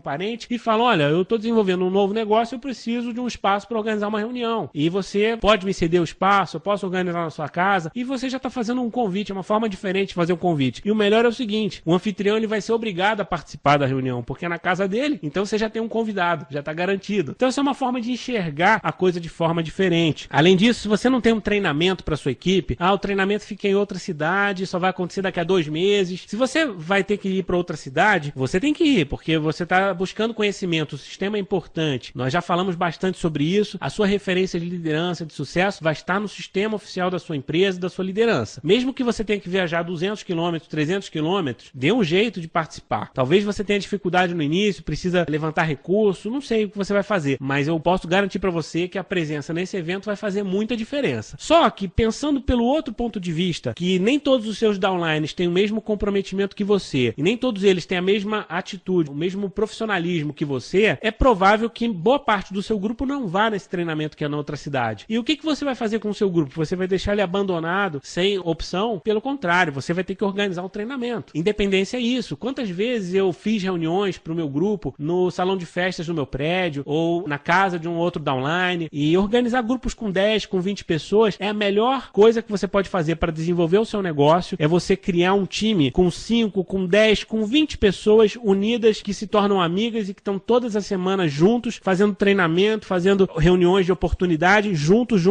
parente e falam: olha, eu estou desenvolvendo um novo negócio, eu preciso de um espaço para organizar uma reunião. E você pode me ceder o espaço, eu posso organizar na sua casa, e você já está fazendo um convite, é uma forma diferente de fazer um convite. E o melhor é o seguinte: o anfitrião ele vai ser obrigado a participar da reunião, porque é na casa dele, então você já tem um convidado, já está garantido. Então essa é uma forma de enxergar a coisa de forma diferente. Além disso, se você não tem um treinamento para sua equipe, o treinamento fica em outra cidade, só vai acontecer daqui a 2 meses. Se você vai ter que ir para outra cidade, você tem que ir, porque você está buscando conhecimento. O sistema tema é importante. Nós já falamos bastante sobre isso. A sua referência de liderança, de sucesso, vai estar no sistema oficial da sua empresa, da sua liderança. Mesmo que você tenha que viajar 200 quilômetros, 300 quilômetros, dê um jeito de participar. Talvez você tenha dificuldade no início, precisa levantar recurso, não sei o que você vai fazer, mas eu posso garantir para você que a presença nesse evento vai fazer muita diferença. Só que, pensando pelo outro ponto de vista, que nem todos os seus downlines têm o mesmo comprometimento que você, e nem todos eles têm a mesma atitude, o mesmo profissionalismo que você, é provável que boa parte do seu grupo não vá nesse treinamento que é na outra cidade. E o que você vai fazer com o seu grupo? Você vai deixar ele abandonado, sem opção? Pelo contrário, você vai ter que organizar um treinamento. Independência é isso. Quantas vezes eu fiz reuniões para o meu grupo no salão de festas do meu prédio, ou na casa de um outro downline, e organizar grupos com 10, com 20 pessoas é a melhor coisa que você pode fazer para desenvolver o seu negócio, é você criar um time com 5, com 10, com 20 pessoas unidas que se tornam amigas e que estão todas as semanas juntos, fazendo treinamento, fazendo reuniões de oportunidade, juntos.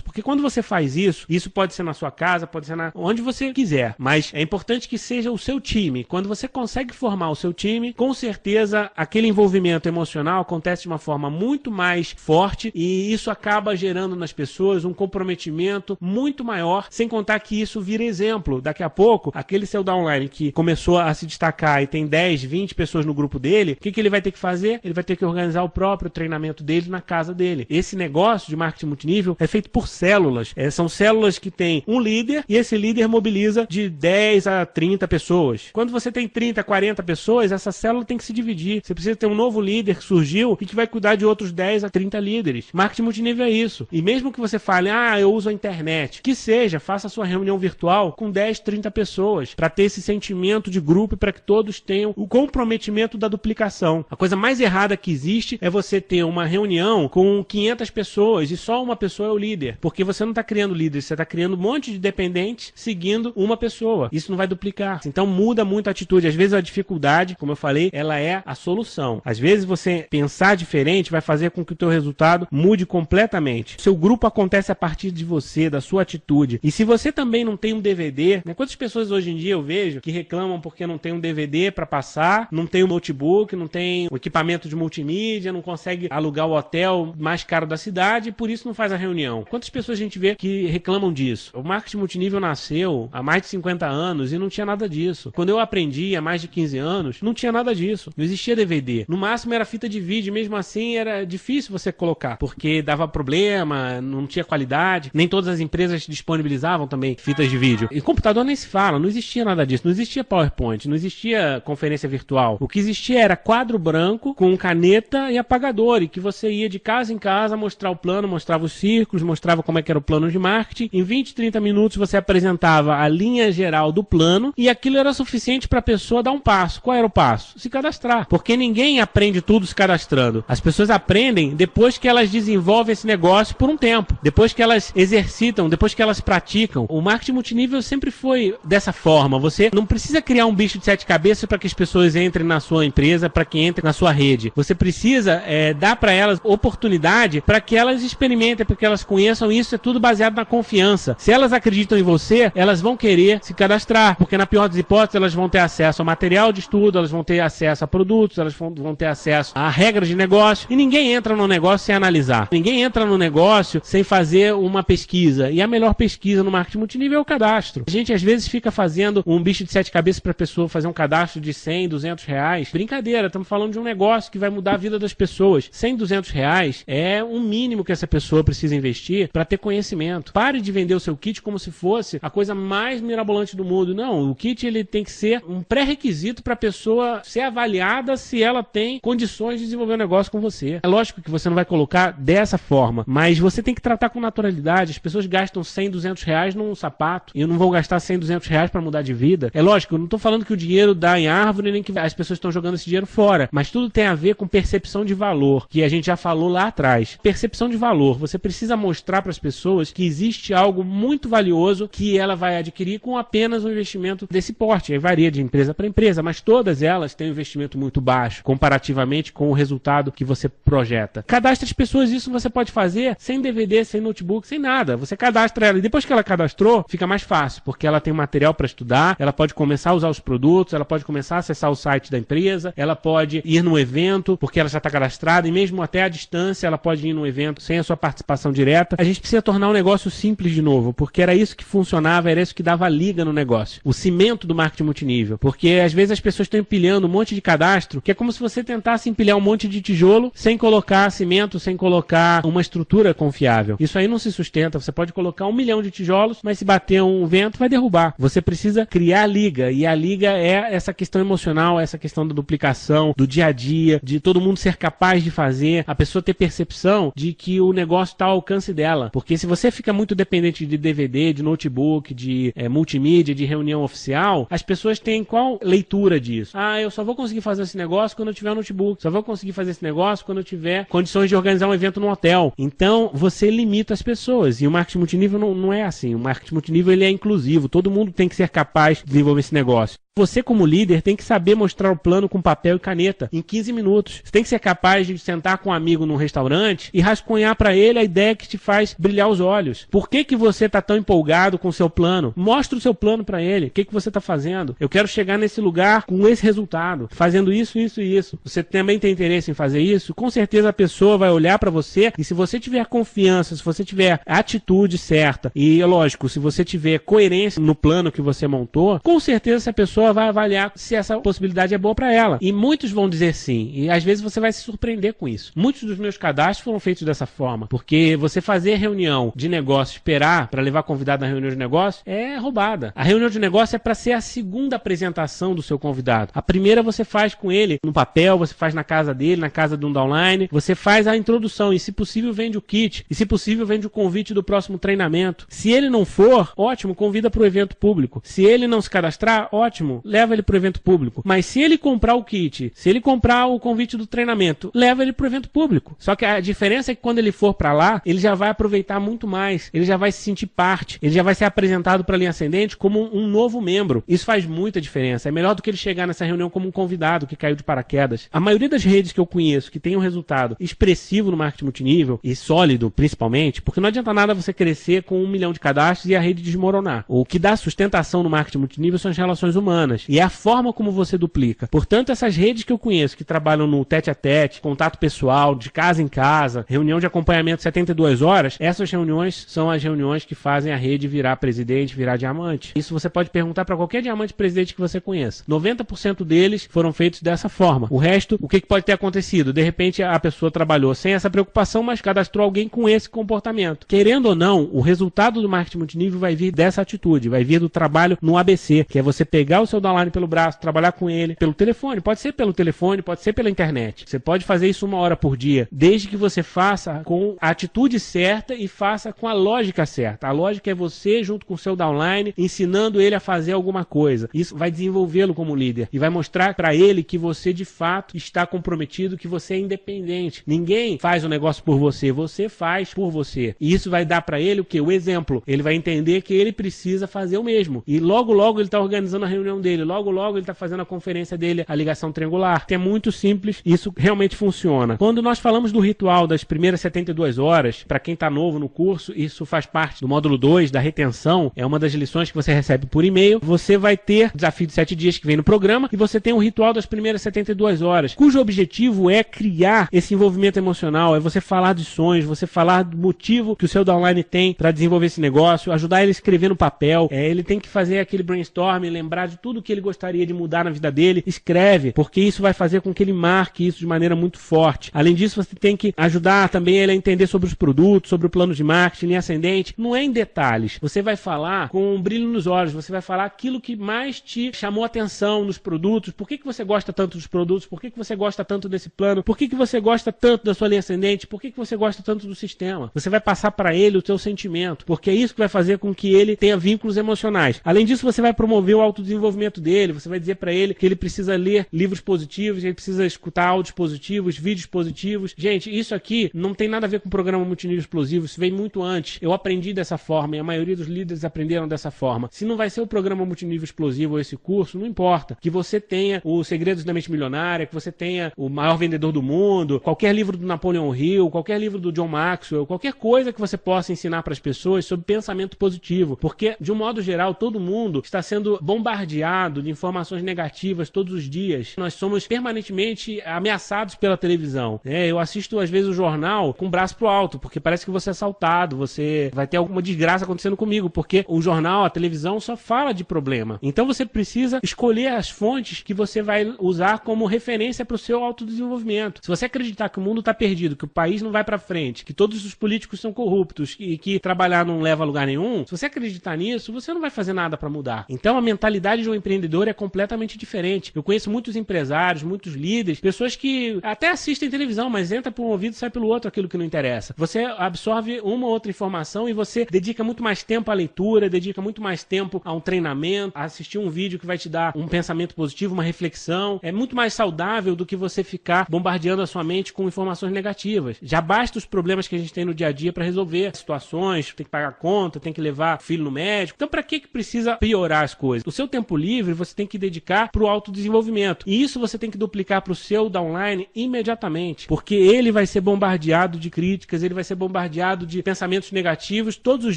Porque quando você faz isso pode ser na sua casa, pode ser onde você quiser, mas é importante que seja o seu time. Quando você consegue formar o seu time, com certeza aquele envolvimento emocional acontece de uma forma muito mais forte e isso acaba gerando nas pessoas um comprometimento muito maior, sem contar que isso vira exemplo. Daqui a pouco, aquele seu downline que começou a se destacar e tem 10, 20 pessoas no grupo dele, o que ele vai ter que fazer? Ele vai ter que organizar o próprio treinamento dele na casa dele. Esse negócio de marketing multinível é feito por células. São células que tem um líder e esse líder mobiliza de 10 a 30 pessoas. Quando você tem 30, 40 pessoas, essa célula tem que se dividir. Você precisa ter um novo líder que surgiu e que vai cuidar de outros 10 a 30 líderes. Marketing multinível é isso. E mesmo que você fale, eu uso a internet, que seja, faça a sua reunião virtual com 10, 30 pessoas, para ter esse sentimento de grupo e para que todos tenham o comprometimento da duplicação. A coisa mais errada que existe é você ter uma reunião com 500 pessoas e só uma pessoa é o líder, porque você não está criando líderes, você está criando um monte de dependentes seguindo uma pessoa. Isso não vai duplicar. Então muda muito a atitude. Às vezes a dificuldade, como eu falei, ela é a solução. Às vezes você pensar diferente vai fazer com que o teu resultado mude completamente. O seu grupo acontece a partir de você, da sua atitude. E se você também não tem um DVD, quantas pessoas hoje em dia eu vejo que reclamam porque não tem um DVD para passar, não tem um notebook, não tem um equipamento de multimídia, não consegue alugar o hotel mais caro da cidade e por isso não faz a reunião. Quantas pessoas a gente vê que reclamam disso? O marketing multinível nasceu há mais de 50 anos e não tinha nada disso. Quando eu aprendi há mais de 15 anos, não tinha nada disso. Não existia DVD. No máximo era fita de vídeo, mesmo assim era difícil você colocar, porque dava problema, não tinha qualidade. Nem todas as empresas disponibilizavam também fitas de vídeo. E computador nem se fala, não existia nada disso. Não existia PowerPoint, não existia conferência virtual. O que existia era quadro branco com caneta e apagador, e que você ia de casa em casa mostrar o plano, mostrava os círculos, mostrava como é que era o plano de marketing. Em 20, 30 minutos você apresentava a linha geral do plano e aquilo era suficiente para a pessoa dar um passo. Qual era o passo? Se cadastrar. Porque ninguém aprende tudo se cadastrando. As pessoas aprendem depois que elas desenvolvem esse negócio por um tempo. Depois que elas exercitam, depois que elas praticam. O marketing multinível sempre foi dessa forma. Você não precisa criar um bicho de 7 cabeças para que as pessoas entrem na sua empresa, para que entrem na sua rede. Você precisa dar para elas oportunidade para que elas experimentem, para que elas conheçam isso. É tudo baseado na confiança. Se elas acreditam em você, elas vão querer se cadastrar, porque na pior das hipóteses elas vão ter acesso ao material de estudo, elas vão ter acesso a produtos, elas vão ter acesso a regras de negócio, e ninguém entra no negócio sem analisar. Ninguém entra no negócio sem fazer uma pesquisa, e a melhor pesquisa no marketing multinível é o cadastro. A gente às vezes fica fazendo um bicho de 7 cabeças para a pessoa fazer um cadastro de 100, 200 reais. Brincadeira, estamos falando de um negócio que vai mudar a vida das pessoas. 100, 200 reais é o mínimo que essa pessoa precisa investir para ter conhecimento. Pare de vender o seu kit como se fosse a coisa mais mirabolante do mundo. Não, o kit ele tem que ser um pré-requisito para a pessoa ser avaliada se ela tem condições de desenvolver um negócio com você. É lógico que você não vai colocar dessa forma, mas você tem que tratar com naturalidade. As pessoas gastam 100, 200 reais num sapato e não vão gastar 100, 200 reais para mudar de vida. É lógico, eu não estou falando que o dinheiro dá em árvore, nem que as pessoas estão jogando esse dinheiro fora, mas tudo tem a ver com percepção de valor, que a gente já falou lá atrás. Percepção de valor. Você precisa mostrar para as pessoas que existe algo muito valioso que ela vai adquirir com apenas um investimento desse porte. Aí varia de empresa para empresa, mas todas elas têm um investimento muito baixo, comparativamente com o resultado que você projeta. Cadastre as pessoas, isso você pode fazer sem DVD, sem notebook, sem nada. Você cadastra ela e depois que ela cadastrou, fica mais fácil, porque ela tem material para estudar, ela pode começar a usar os produtos, ela pode começar a acessar o site da empresa, ela pode ir num evento, evento, porque ela já está cadastrada, e mesmo até à distância ela pode ir num evento sem a sua participação direta. A gente precisa tornar o negócio simples de novo, porque era isso que funcionava, era isso que dava liga no negócio. O cimento do marketing multinível. Porque às vezes as pessoas estão empilhando um monte de cadastro, que é como se você tentasse empilhar um monte de tijolo sem colocar cimento, sem colocar uma estrutura confiável. Isso aí não se sustenta. Você pode colocar 1 milhão de tijolos, mas se bater um vento vai derrubar. Você precisa criar liga, e a liga é essa questão emocional, essa questão da duplicação, do dia a dia, de todo mundo ser capaz de fazer, a pessoa ter percepção de que o negócio está ao alcance dela. Porque se você fica muito dependente de DVD, de notebook, de multimídia, de reunião oficial, as pessoas têm qual leitura disso? Ah, eu só vou conseguir fazer esse negócio quando eu tiver um notebook, só vou conseguir fazer esse negócio quando eu tiver condições de organizar um evento num hotel. Então, você limita as pessoas, e o marketing multinível não é assim. O marketing multinível ele é inclusivo, todo mundo tem que ser capaz de desenvolver esse negócio. Você, como líder, tem que saber mostrar o plano com papel e caneta em 15 minutos. Você tem que ser capaz de sentar com um amigo num restaurante e rascunhar para ele a ideia que te faz brilhar os olhos. Por que você está tão empolgado com o seu plano? Mostra o seu plano para ele. O que você está fazendo? Eu quero chegar nesse lugar com esse resultado, fazendo isso, isso e isso. Você também tem interesse em fazer isso? Com certeza a pessoa vai olhar para você, e se você tiver confiança, se você tiver a atitude certa e, lógico, se você tiver coerência no plano que você montou, com certeza essa pessoa vai avaliar se essa possibilidade é boa para ela. E muitos vão dizer sim. E às vezes você vai se surpreender com isso. Muitos dos meus cadastros foram feitos dessa forma. Porque você fazer reunião de negócio, esperar para levar convidado na reunião de negócio, é roubada. A reunião de negócio é para ser a segunda apresentação do seu convidado. A primeira você faz com ele no papel, você faz na casa dele, na casa de um downline. Você faz a introdução e, se possível, vende o kit. E, se possível, vende o convite do próximo treinamento. Se ele não for, ótimo, convida para o evento público. Se ele não se cadastrar, ótimo, leva ele para o evento público. Mas se ele comprar o kit, se ele comprar o convite do treinamento, leva ele para o evento público. Só que a diferença é que quando ele for para lá, ele já vai aproveitar muito mais. Ele já vai se sentir parte. Ele já vai ser apresentado para a linha ascendente como um novo membro. Isso faz muita diferença. É melhor do que ele chegar nessa reunião como um convidado que caiu de paraquedas. A maioria das redes que eu conheço que tem um resultado expressivo no marketing multinível, e sólido principalmente, porque não adianta nada você crescer com 1 milhão de cadastros e a rede desmoronar. O que dá sustentação no marketing multinível são as relações humanas. E é a forma como você duplica. Portanto, essas redes que eu conheço, que trabalham no tete-a-tete, contato pessoal, de casa em casa, reunião de acompanhamento 72 horas, essas reuniões são as reuniões que fazem a rede virar presidente, virar diamante. Isso você pode perguntar para qualquer diamante presidente que você conheça. 90% deles foram feitos dessa forma. O resto, o que pode ter acontecido? De repente, a pessoa trabalhou sem essa preocupação, mas cadastrou alguém com esse comportamento. Querendo ou não, o resultado do marketing multinível vai vir dessa atitude, vai vir do trabalho no ABC, que é você pegar o seu downline pelo braço, trabalhar com ele pelo telefone, pode ser pela internet. Você pode fazer isso 1 hora por dia, desde que você faça com a atitude certa e faça com a lógica certa. A lógica é você, junto com o seu downline, ensinando ele a fazer alguma coisa. Isso vai desenvolvê-lo como líder e vai mostrar para ele que você de fato está comprometido, que você é independente. Ninguém faz o negócio por você, você faz por você. E isso vai dar para ele o quê? O exemplo. Ele vai entender que ele precisa fazer o mesmo. E logo ele está organizando a reunião dele, logo ele está fazendo a conferência dele, a ligação triangular. É muito simples, isso realmente funciona. Quando nós falamos do ritual das primeiras 72 horas, para quem está novo no curso, isso faz parte do módulo 2, da retenção, é uma das lições que você recebe por e-mail. Você vai ter o desafio de 7 dias que vem no programa, e você tem o ritual das primeiras 72 horas, cujo objetivo é criar esse envolvimento emocional, é você falar de sonhos, você falar do motivo que o seu downline tem para desenvolver esse negócio, ajudar ele a escrever no papel, ele tem que fazer aquele brainstorming, lembrar de tudo que ele gostaria de mudar na vida dele. Escreve, porque isso vai fazer com que ele marque isso de maneira muito forte. Além disso, você tem que ajudar também ele a entender sobre os produtos, sobre o plano de marketing, linha ascendente. Não é em detalhes. Você vai falar com um brilho nos olhos, você vai falar aquilo que mais te chamou atenção nos produtos. Por que você gosta tanto dos produtos? Por que você gosta tanto desse plano? Por que você gosta tanto da sua linha ascendente? Por que você gosta tanto do sistema? Você vai passar para ele o seu sentimento, porque é isso que vai fazer com que ele tenha vínculos emocionais. Além disso, você vai promover o autodesenvolvimento dele, você vai dizer para ele que ele precisa ler livros positivos, ele precisa escutar áudios positivos, vídeos positivos. Gente, isso aqui não tem nada a ver com o programa multinível explosivo, isso vem muito antes. Eu aprendi dessa forma e a maioria dos líderes aprenderam dessa forma. Se não vai ser o programa multinível explosivo ou esse curso, não importa. Que você tenha os Segredos da Mente Milionária, que você tenha o Maior Vendedor do Mundo, qualquer livro do Napoleon Hill, qualquer livro do John Maxwell, qualquer coisa que você possa ensinar para as pessoas sobre pensamento positivo. Porque, de um modo geral, todo mundo está sendo bombardeado bombardeado de informações negativas todos os dias. Nós somos permanentemente ameaçados pela televisão. Eu assisto às vezes o jornal com o braço pro alto, porque parece que você é assaltado, você vai ter alguma desgraça acontecendo comigo, porque o jornal, a televisão só fala de problema. Então você precisa escolher as fontes que você vai usar como referência para o seu autodesenvolvimento. Se você acreditar que o mundo está perdido, que o país não vai para frente, que todos os políticos são corruptos e que trabalhar não leva a lugar nenhum, se você acreditar nisso, você não vai fazer nada para mudar. Então a mentalidade de um empreendedor é completamente diferente. Eu conheço muitos empresários, muitos líderes, pessoas que até assistem televisão, mas entra por um ouvido e sai pelo outro aquilo que não interessa. Você absorve uma ou outra informação e você dedica muito mais tempo à leitura, dedica muito mais tempo a um treinamento, a assistir um vídeo que vai te dar um pensamento positivo, uma reflexão. É muito mais saudável do que você ficar bombardeando a sua mente com informações negativas. Já basta os problemas que a gente tem no dia a dia para resolver situações, tem que pagar conta, tem que levar o filho no médico. Então, para que precisa piorar as coisas? O seu tempo livre você tem que dedicar para o autodesenvolvimento. E isso você tem que duplicar para o seu downline imediatamente, porque ele vai ser bombardeado de críticas, ele vai ser bombardeado de pensamentos negativos todos os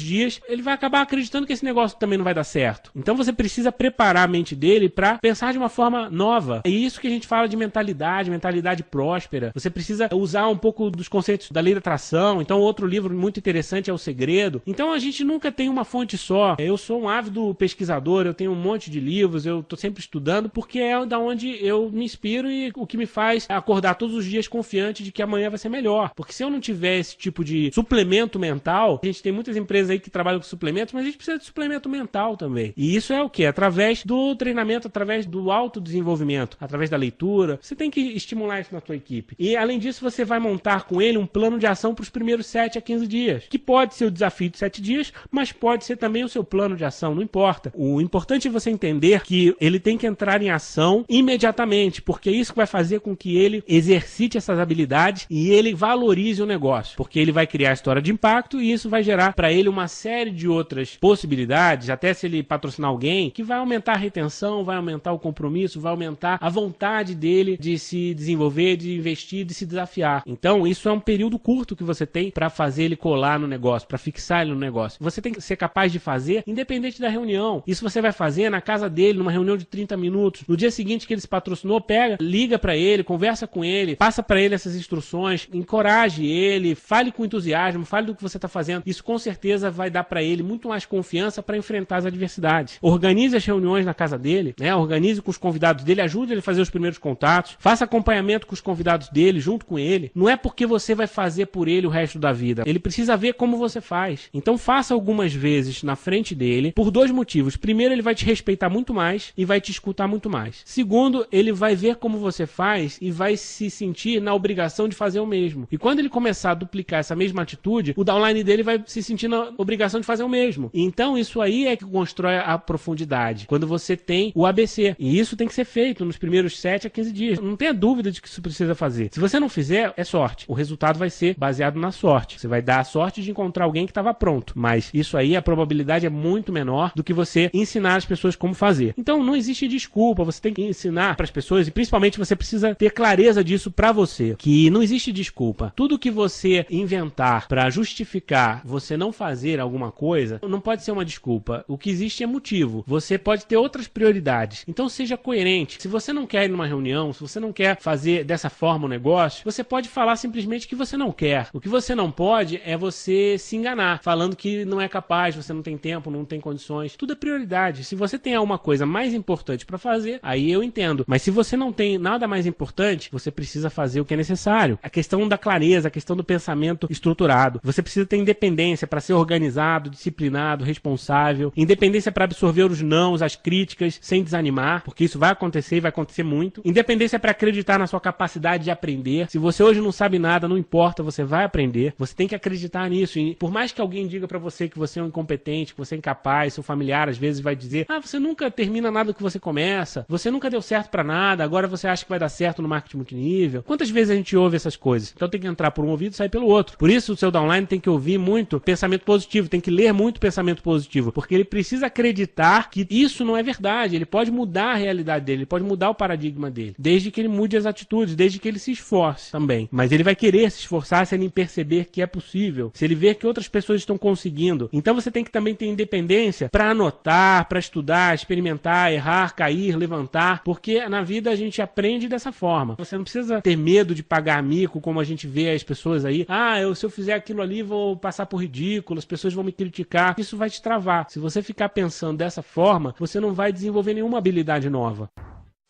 dias. Ele vai acabar acreditando que esse negócio também não vai dar certo. Então, você precisa preparar a mente dele para pensar de uma forma nova. É isso que a gente fala de mentalidade próspera. Você precisa usar um pouco dos conceitos da lei da atração. Então, outro livro muito interessante é O Segredo. Então, a gente nunca tem uma fonte só. Eu sou um ávido pesquisador, eu tenho um monte de livros, eu estou sempre estudando, porque é da onde eu me inspiro e o que me faz acordar todos os dias confiante de que amanhã vai ser melhor. Porque se eu não tiver esse tipo de suplemento mental, a gente tem muitas empresas aí que trabalham com suplementos, mas a gente precisa de suplemento mental também. E isso é o quê? Através do treinamento, através do autodesenvolvimento, através da leitura. Você tem que estimular isso na tua equipe. E, além disso, você vai montar com ele um plano de ação para os primeiros 7 a 15 dias, que pode ser o desafio de 7 dias, mas pode ser também o seu plano de ação, não importa. O importante é você entender que ele tem que entrar em ação imediatamente, porque é isso que vai fazer com que ele exercite essas habilidades e ele valorize o negócio, porque ele vai criar a história de impacto e isso vai gerar para ele uma série de outras possibilidades, até se ele patrocinar alguém, que vai aumentar a retenção, vai aumentar o compromisso, vai aumentar a vontade dele de se desenvolver, de investir, de se desafiar. Então, isso é um período curto que você tem para fazer ele colar no negócio, para fixar ele no negócio. Você tem que ser capaz de fazer, independente da reunião. Isso você vai fazer na casa dele, numa reunião de 30 minutos. No dia seguinte que ele se patrocinou, pega, liga para ele, conversa com ele, passa para ele essas instruções, encoraje ele, fale com entusiasmo, fale do que você está fazendo. Isso com certeza vai dar para ele muito mais confiança para enfrentar as adversidades. Organize as reuniões na casa dele, organize com os convidados dele, ajude ele a fazer os primeiros contatos, faça acompanhamento com os convidados dele, junto com ele. Não é porque você vai fazer por ele o resto da vida. Ele precisa ver como você faz. Então faça algumas vezes na frente dele, por 2 motivos. Primeiro, ele vai te respeitar muito mais e vai te escutar muito mais. Segundo, ele vai ver como você faz e vai se sentir na obrigação de fazer o mesmo. E quando ele começar a duplicar essa mesma atitude, o downline dele vai se sentir na obrigação de fazer o mesmo. Então isso aí é que constrói a profundidade. Quando você tem o ABC. E isso tem que ser feito nos primeiros 7 a 15 dias. Não tenha dúvida de que isso precisa fazer. Se você não fizer, é sorte. O resultado vai ser baseado na sorte. Você vai dar a sorte de encontrar alguém que estava pronto. Mas isso aí, a probabilidade é muito menor do que você ensinar as pessoas como fazer. Então não existe desculpa. Você tem que ensinar para as pessoas e principalmente você precisa ter clareza disso para você. Que não existe desculpa. Tudo que você inventar para justificar você não fazer alguma coisa, não pode ser uma desculpa. O que existe é motivo. Você pode ter outras prioridades. Então seja coerente. Se você não quer ir numa reunião, se você não quer fazer dessa forma o negócio, você pode falar simplesmente que você não quer. O que você não pode é você se enganar, falando que não é capaz, você não tem tempo, não tem condições. Tudo é prioridade. Se você tem alguma coisa mais importante para fazer, aí eu entendo. Mas se você não tem nada mais importante, você precisa fazer o que é necessário. A questão da clareza, a questão do pensamento estruturado. Você precisa ter independência para ser organizado, disciplinado, responsável. Independência para absorver os nãos, as críticas, sem desanimar, porque isso vai acontecer e vai acontecer muito. Independência para acreditar na sua capacidade de aprender. Se você hoje não sabe nada, não importa, você vai aprender. Você tem que acreditar nisso. E por mais que alguém diga para você que você é um incompetente, que você é incapaz, seu familiar às vezes vai dizer: você nunca termina nada que você começa, você nunca deu certo para nada, agora você acha que vai dar certo no marketing multinível. Quantas vezes a gente ouve essas coisas? Então tem que entrar por um ouvido e sair pelo outro. Por isso o seu downline tem que ouvir muito pensamento positivo, tem que ler muito pensamento positivo, porque ele precisa acreditar que isso não é verdade. Ele pode mudar a realidade dele, ele pode mudar o paradigma dele, desde que ele mude as atitudes, desde que ele se esforce também. Mas ele vai querer se esforçar se ele perceber que é possível, se ele ver que outras pessoas estão conseguindo. Então você tem que também ter independência para anotar, para estudar, experimentar experimentar, errar, cair, levantar, porque na vida a gente aprende dessa forma. Você não precisa ter medo de pagar mico, como a gente vê as pessoas aí. Se eu fizer aquilo ali, vou passar por ridículo, as pessoas vão me criticar. Isso vai te travar. Se você ficar pensando dessa forma, você não vai desenvolver nenhuma habilidade nova.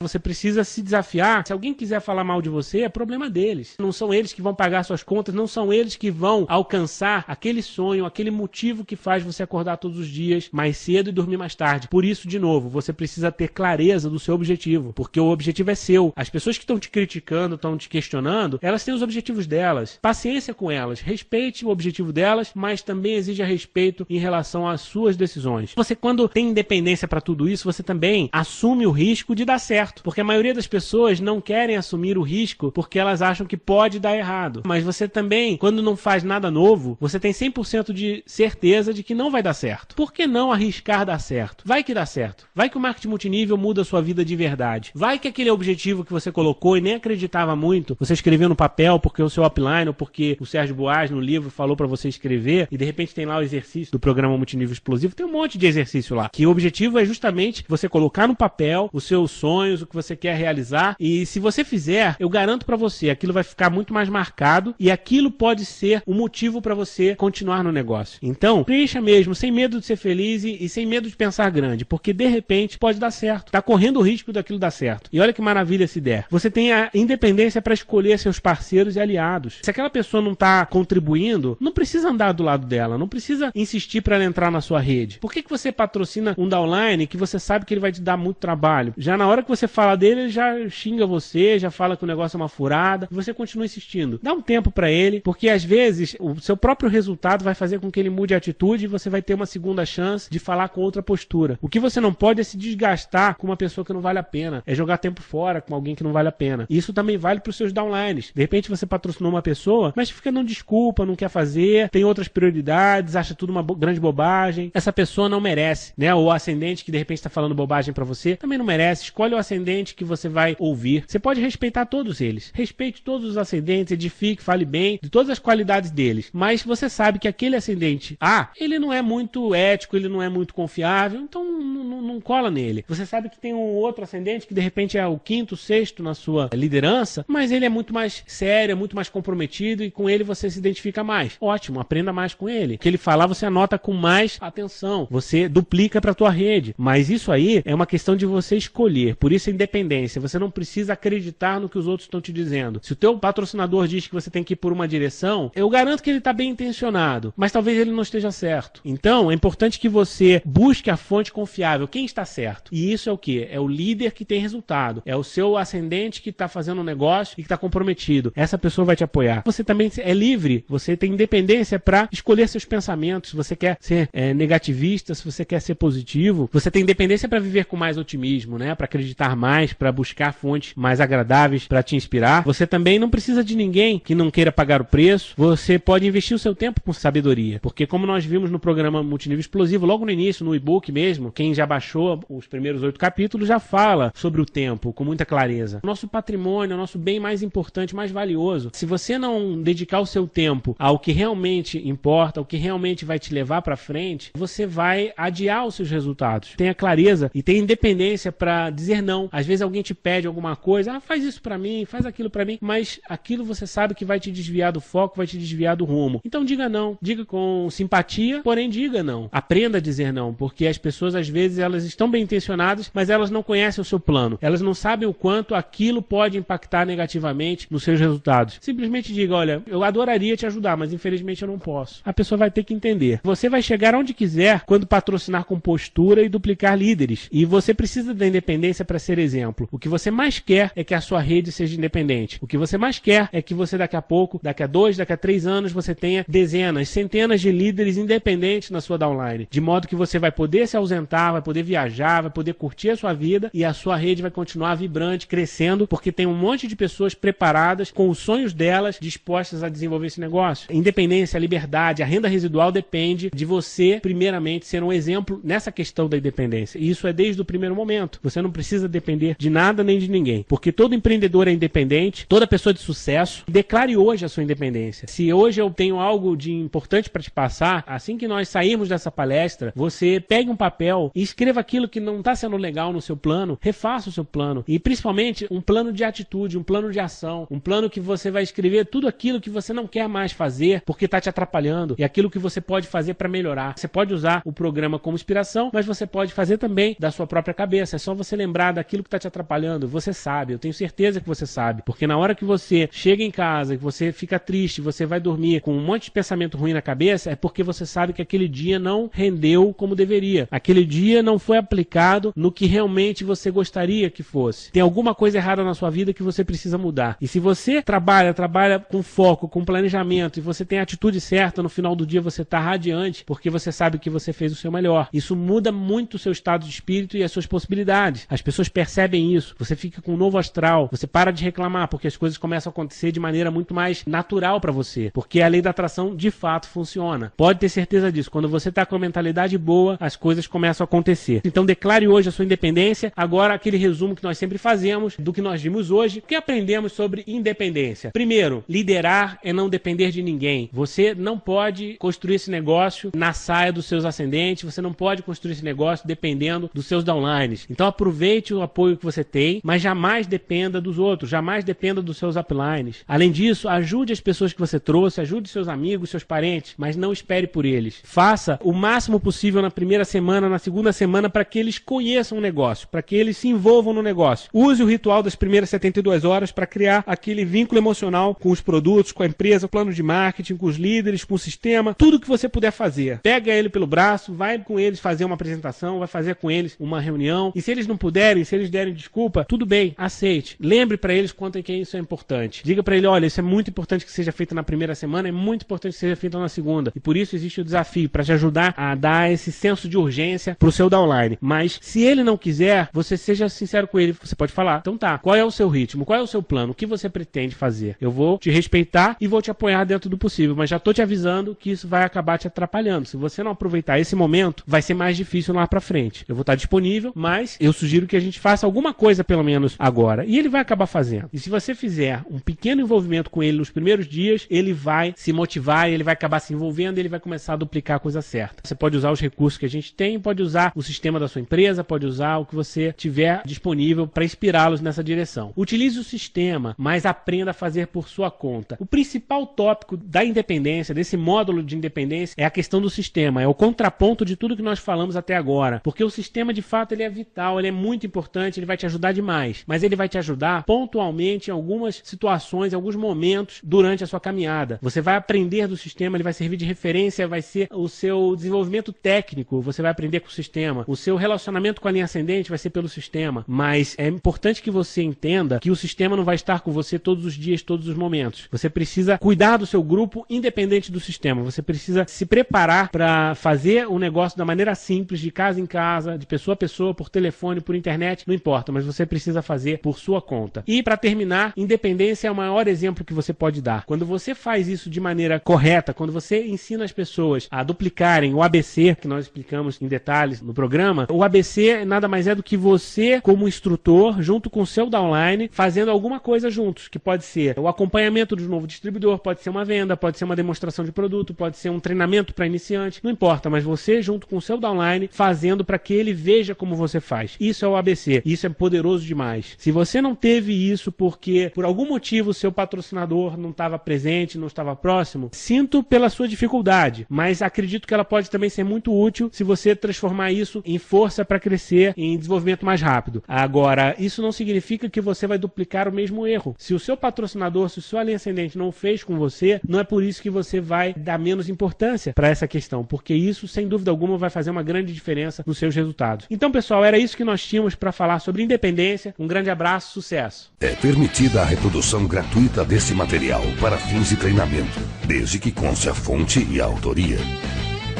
Você precisa se desafiar. Se alguém quiser falar mal de você, é problema deles. Não são eles que vão pagar suas contas, não são eles que vão alcançar aquele sonho, aquele motivo que faz você acordar todos os dias mais cedo e dormir mais tarde. Por isso, de novo, você precisa ter clareza do seu objetivo, porque o objetivo é seu. As pessoas que estão te criticando, estão te questionando, elas têm os objetivos delas. Paciência com elas, respeite o objetivo delas, mas também exija respeito em relação às suas decisões. Você, quando tem independência para tudo isso, você também assume o risco de dar certo. Porque a maioria das pessoas não querem assumir o risco porque elas acham que pode dar errado. Mas você também, quando não faz nada novo, você tem 100% de certeza de que não vai dar certo. Por que não arriscar dar certo? Vai que dá certo. Vai que o marketing multinível muda a sua vida de verdade. Vai que aquele objetivo que você colocou e nem acreditava muito, você escreveu no papel porque o seu upline ou porque o Sérgio Buarque no livro falou para você escrever e de repente tem lá o exercício do programa Multinível Explosivo. Tem um monte de exercício lá. Que o objetivo é justamente você colocar no papel os seus sonhos, o que você quer realizar, e se você fizer, eu garanto pra você, aquilo vai ficar muito mais marcado e aquilo pode ser um motivo pra você continuar no negócio. Então, preencha mesmo, sem medo de ser feliz e sem medo de pensar grande, porque de repente pode dar certo. Tá correndo o risco daquilo dar certo. E olha que maravilha se der. Você tem a independência pra escolher seus parceiros e aliados. Se aquela pessoa não tá contribuindo, não precisa andar do lado dela, não precisa insistir pra ela entrar na sua rede. Por que você patrocina um downline que você sabe que ele vai te dar muito trabalho? Já na hora que você fala dele, ele já xinga você, já fala que o negócio é uma furada, e você continua insistindo. Dá um tempo pra ele, porque às vezes o seu próprio resultado vai fazer com que ele mude a atitude e você vai ter uma segunda chance de falar com outra postura. O que você não pode é se desgastar com uma pessoa que não vale a pena, é jogar tempo fora com alguém que não vale a pena. E isso também vale pros seus downlines. De repente você patrocinou uma pessoa, mas fica dando desculpa, não quer fazer, tem outras prioridades, acha tudo uma grande bobagem. Essa pessoa não merece, né? O ascendente que de repente está falando bobagem pra você, também não merece. Escolhe o ascendente que você vai ouvir. Você pode respeitar todos eles. Respeite todos os ascendentes, edifique, fale bem de todas as qualidades deles. Mas você sabe que aquele ascendente ele não é muito ético, ele não é muito confiável, então não cola nele. Você sabe que tem um outro ascendente que de repente é o quinto, sexto na sua liderança, mas ele é muito mais sério, é muito mais comprometido e com ele você se identifica mais. Ótimo, aprenda mais com ele. O que ele falar você anota com mais atenção. Você duplica para a tua rede. Mas isso aí é uma questão de você escolher. Por isso a independência. Você não precisa acreditar no que os outros estão te dizendo. Se o teu patrocinador diz que você tem que ir por uma direção, eu garanto que ele está bem intencionado, mas talvez ele não esteja certo. Então, é importante que você busque a fonte confiável. Quem está certo? E isso é o quê? É o líder que tem resultado. É o seu ascendente que está fazendo um negócio e que está comprometido. Essa pessoa vai te apoiar. Você também é livre. Você tem independência para escolher seus pensamentos. Se você quer ser negativista, se você quer ser positivo, você tem independência para viver com mais otimismo, né? Para acreditar mais, para buscar fontes mais agradáveis para te inspirar. Você também não precisa de ninguém que não queira pagar o preço. Você pode investir o seu tempo com sabedoria. Porque como nós vimos no programa Multinível Explosivo, logo no início, no e-book mesmo, quem já baixou os primeiros 8 capítulos já fala sobre o tempo com muita clareza. O nosso patrimônio, o nosso bem mais importante, mais valioso. Se você não dedicar o seu tempo ao que realmente importa, ao que realmente vai te levar para frente, você vai adiar os seus resultados. Tenha clareza e tenha independência para dizer não. Às vezes alguém te pede alguma coisa, faz isso para mim, faz aquilo para mim, mas aquilo você sabe que vai te desviar do foco, vai te desviar do rumo. Então diga não, diga com simpatia, porém diga não. Aprenda a dizer não, porque as pessoas às vezes elas estão bem intencionadas, mas elas não conhecem o seu plano. Elas não sabem o quanto aquilo pode impactar negativamente nos seus resultados. Simplesmente diga, olha, eu adoraria te ajudar, mas infelizmente eu não posso. A pessoa vai ter que entender. Você vai chegar onde quiser quando patrocinar com postura e duplicar líderes. E você precisa da independência para ser exemplo. O que você mais quer é que a sua rede seja independente. O que você mais quer é que você daqui a pouco, daqui a 2, daqui a 3 anos, você tenha dezenas, centenas de líderes independentes na sua downline. De modo que você vai poder se ausentar, vai poder viajar, vai poder curtir a sua vida e a sua rede vai continuar vibrante, crescendo, porque tem um monte de pessoas preparadas com os sonhos delas dispostas a desenvolver esse negócio. A independência, a liberdade, a renda residual depende de você, primeiramente, ser um exemplo nessa questão da independência. E isso é desde o primeiro momento. Você não precisa depender de nada nem de ninguém. Porque todo empreendedor é independente, toda pessoa de sucesso. Declare hoje a sua independência. Se hoje eu tenho algo de importante para te passar, assim que nós sairmos dessa palestra, você pegue um papel e escreva aquilo que não está sendo legal no seu plano, refaça o seu plano. E principalmente um plano de atitude, um plano de ação, um plano que você vai escrever tudo aquilo que você não quer mais fazer porque está te atrapalhando e aquilo que você pode fazer para melhorar. Você pode usar o programa como inspiração, mas você pode fazer também da sua própria cabeça. É só você lembrar daquilo que está te atrapalhando. Você sabe, eu tenho certeza que você sabe. Porque na hora que você chega em casa, que você fica triste, você vai dormir com um monte de pensamento ruim na cabeça, é porque você sabe que aquele dia não rendeu como deveria. Aquele dia não foi aplicado no que realmente você gostaria que fosse. Tem alguma coisa errada na sua vida que você precisa mudar. E se você trabalha com foco, com planejamento, e você tem a atitude certa, no final do dia você está radiante, porque você sabe que você fez o seu melhor. Isso muda muito o seu estado de espírito e as suas possibilidades. As pessoas percebem isso. Você fica com um novo astral. Você para de reclamar, porque as coisas começam a acontecer de maneira muito mais natural para você. Porque a lei da atração, de fato, funciona. Pode ter certeza disso. Quando você está com a mentalidade boa, as coisas começam a acontecer. Então, declare hoje a sua independência. Agora, aquele resumo que nós sempre fazemos do que nós vimos hoje. O que aprendemos sobre independência? Primeiro, liderar é não depender de ninguém. Você não pode construir esse negócio na saia dos seus ascendentes. Você não pode construir esse negócio dependendo dos seus downlines. Então, aproveite o apoio que você tem, mas jamais dependa dos outros. Jamais dependa dos seus uplines. Além disso, ajude as pessoas que você trouxe, ajude seus amigos, seus parentes, mas não espere por eles. Faça o máximo possível na primeira semana, na segunda semana, para que eles conheçam o negócio, para que eles se envolvam no negócio. Use o ritual das primeiras 72 horas para criar aquele vínculo emocional com os produtos, com a empresa, com o plano de marketing, com os líderes, com o sistema, tudo que você puder fazer. Pega ele pelo braço, vai com eles fazer uma apresentação, vai fazer com eles uma reunião, e se eles não puderem, se eles derem desculpa, tudo bem, aceite. Lembre para eles quanto é que isso é importante. Diga para ele, olha, isso é muito importante que seja feito na primeira semana, é muito importante que seja feito na segunda. E por isso existe o desafio, para te ajudar a dar esse senso de urgência pro seu downline. Mas se ele não quiser, você seja sincero com ele. Você pode falar, então tá, qual é o seu ritmo? Qual é o seu plano? O que você pretende fazer? Eu vou te respeitar e vou te apoiar dentro do possível, mas já tô te avisando que isso vai acabar te atrapalhando. Se você não aproveitar esse momento, vai ser mais difícil lá pra frente. Eu vou estar disponível, mas eu sugiro que a gente faça alguma coisa pelo menos agora. E ele vai acabar fazendo. E se você fizer um pequeno envolvimento com ele nos primeiros dias, ele vai se motivar, ele vai acabar se envolvendo e ele vai começar a duplicar a coisa certa. Você pode usar os recursos que a gente tem, pode usar o sistema da sua empresa, pode usar o que você tiver disponível para inspirá-los nessa direção. Utilize o sistema, mas aprenda a fazer por sua conta. O principal tópico da independência, desse módulo de independência, é a questão do sistema, é o contraponto de tudo que nós falamos até agora, porque o sistema de fato ele é vital, ele é muito importante, ele vai te ajudar demais, mas ele vai te ajudar pontualmente em algumas situações, em alguns momentos durante a sua caminhada. Você vai aprender do sistema, ele vai servir de referência, vai ser o seu desenvolvimento técnico, você vai aprender com o sistema, o seu relacionamento com a linha ascendente vai ser pelo sistema, mas é importante que você entenda que o sistema não vai estar com você todos os dias, todos os momentos. Você precisa cuidar do seu grupo independente do sistema, você precisa se preparar para fazer o negócio da maneira simples, de casa em casa, de pessoa a pessoa, por telefone, por internet, não importa, mas você precisa fazer por sua conta. E para terminar, independência é o maior exemplo que você pode dar. Quando você faz isso de maneira correta, quando você ensina as pessoas a duplicarem o ABC, que nós explicamos em detalhes no programa, o ABC nada mais é do que você, como instrutor, junto com o seu downline, fazendo alguma coisa juntos, que pode ser o acompanhamento do novo distribuidor, pode ser uma venda, pode ser uma demonstração de produto, pode ser um treinamento para iniciante, não importa, mas você junto com o seu downline, fazendo para que ele veja como você faz. Isso é o ABC, isso é poderoso demais. Se você não teve isso porque por algum motivo o seu patrocinador não estava presente, não estava próximo, sinto pela sua dificuldade, mas acredito que ela pode também ser muito útil se você transformar isso em força para crescer, em desenvolvimento mais rápido. Agora, isso não significa que você vai duplicar o mesmo erro. Se o seu patrocinador, se o seu linha ascendente não fez com você, não é por isso que você vai dar menos importância para essa questão, porque isso, sem dúvida alguma, vai fazer uma grande diferença nos seus resultados. Então, pessoal, era isso que nós tínhamos para falar sobre independência. Um grande abraço, sucesso! É permitida a reprodução gratuita desse material para fins de treinamento, desde que conste a fonte e a autoria.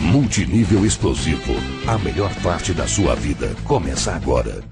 Multinível Explosivo, a melhor parte da sua vida começa agora.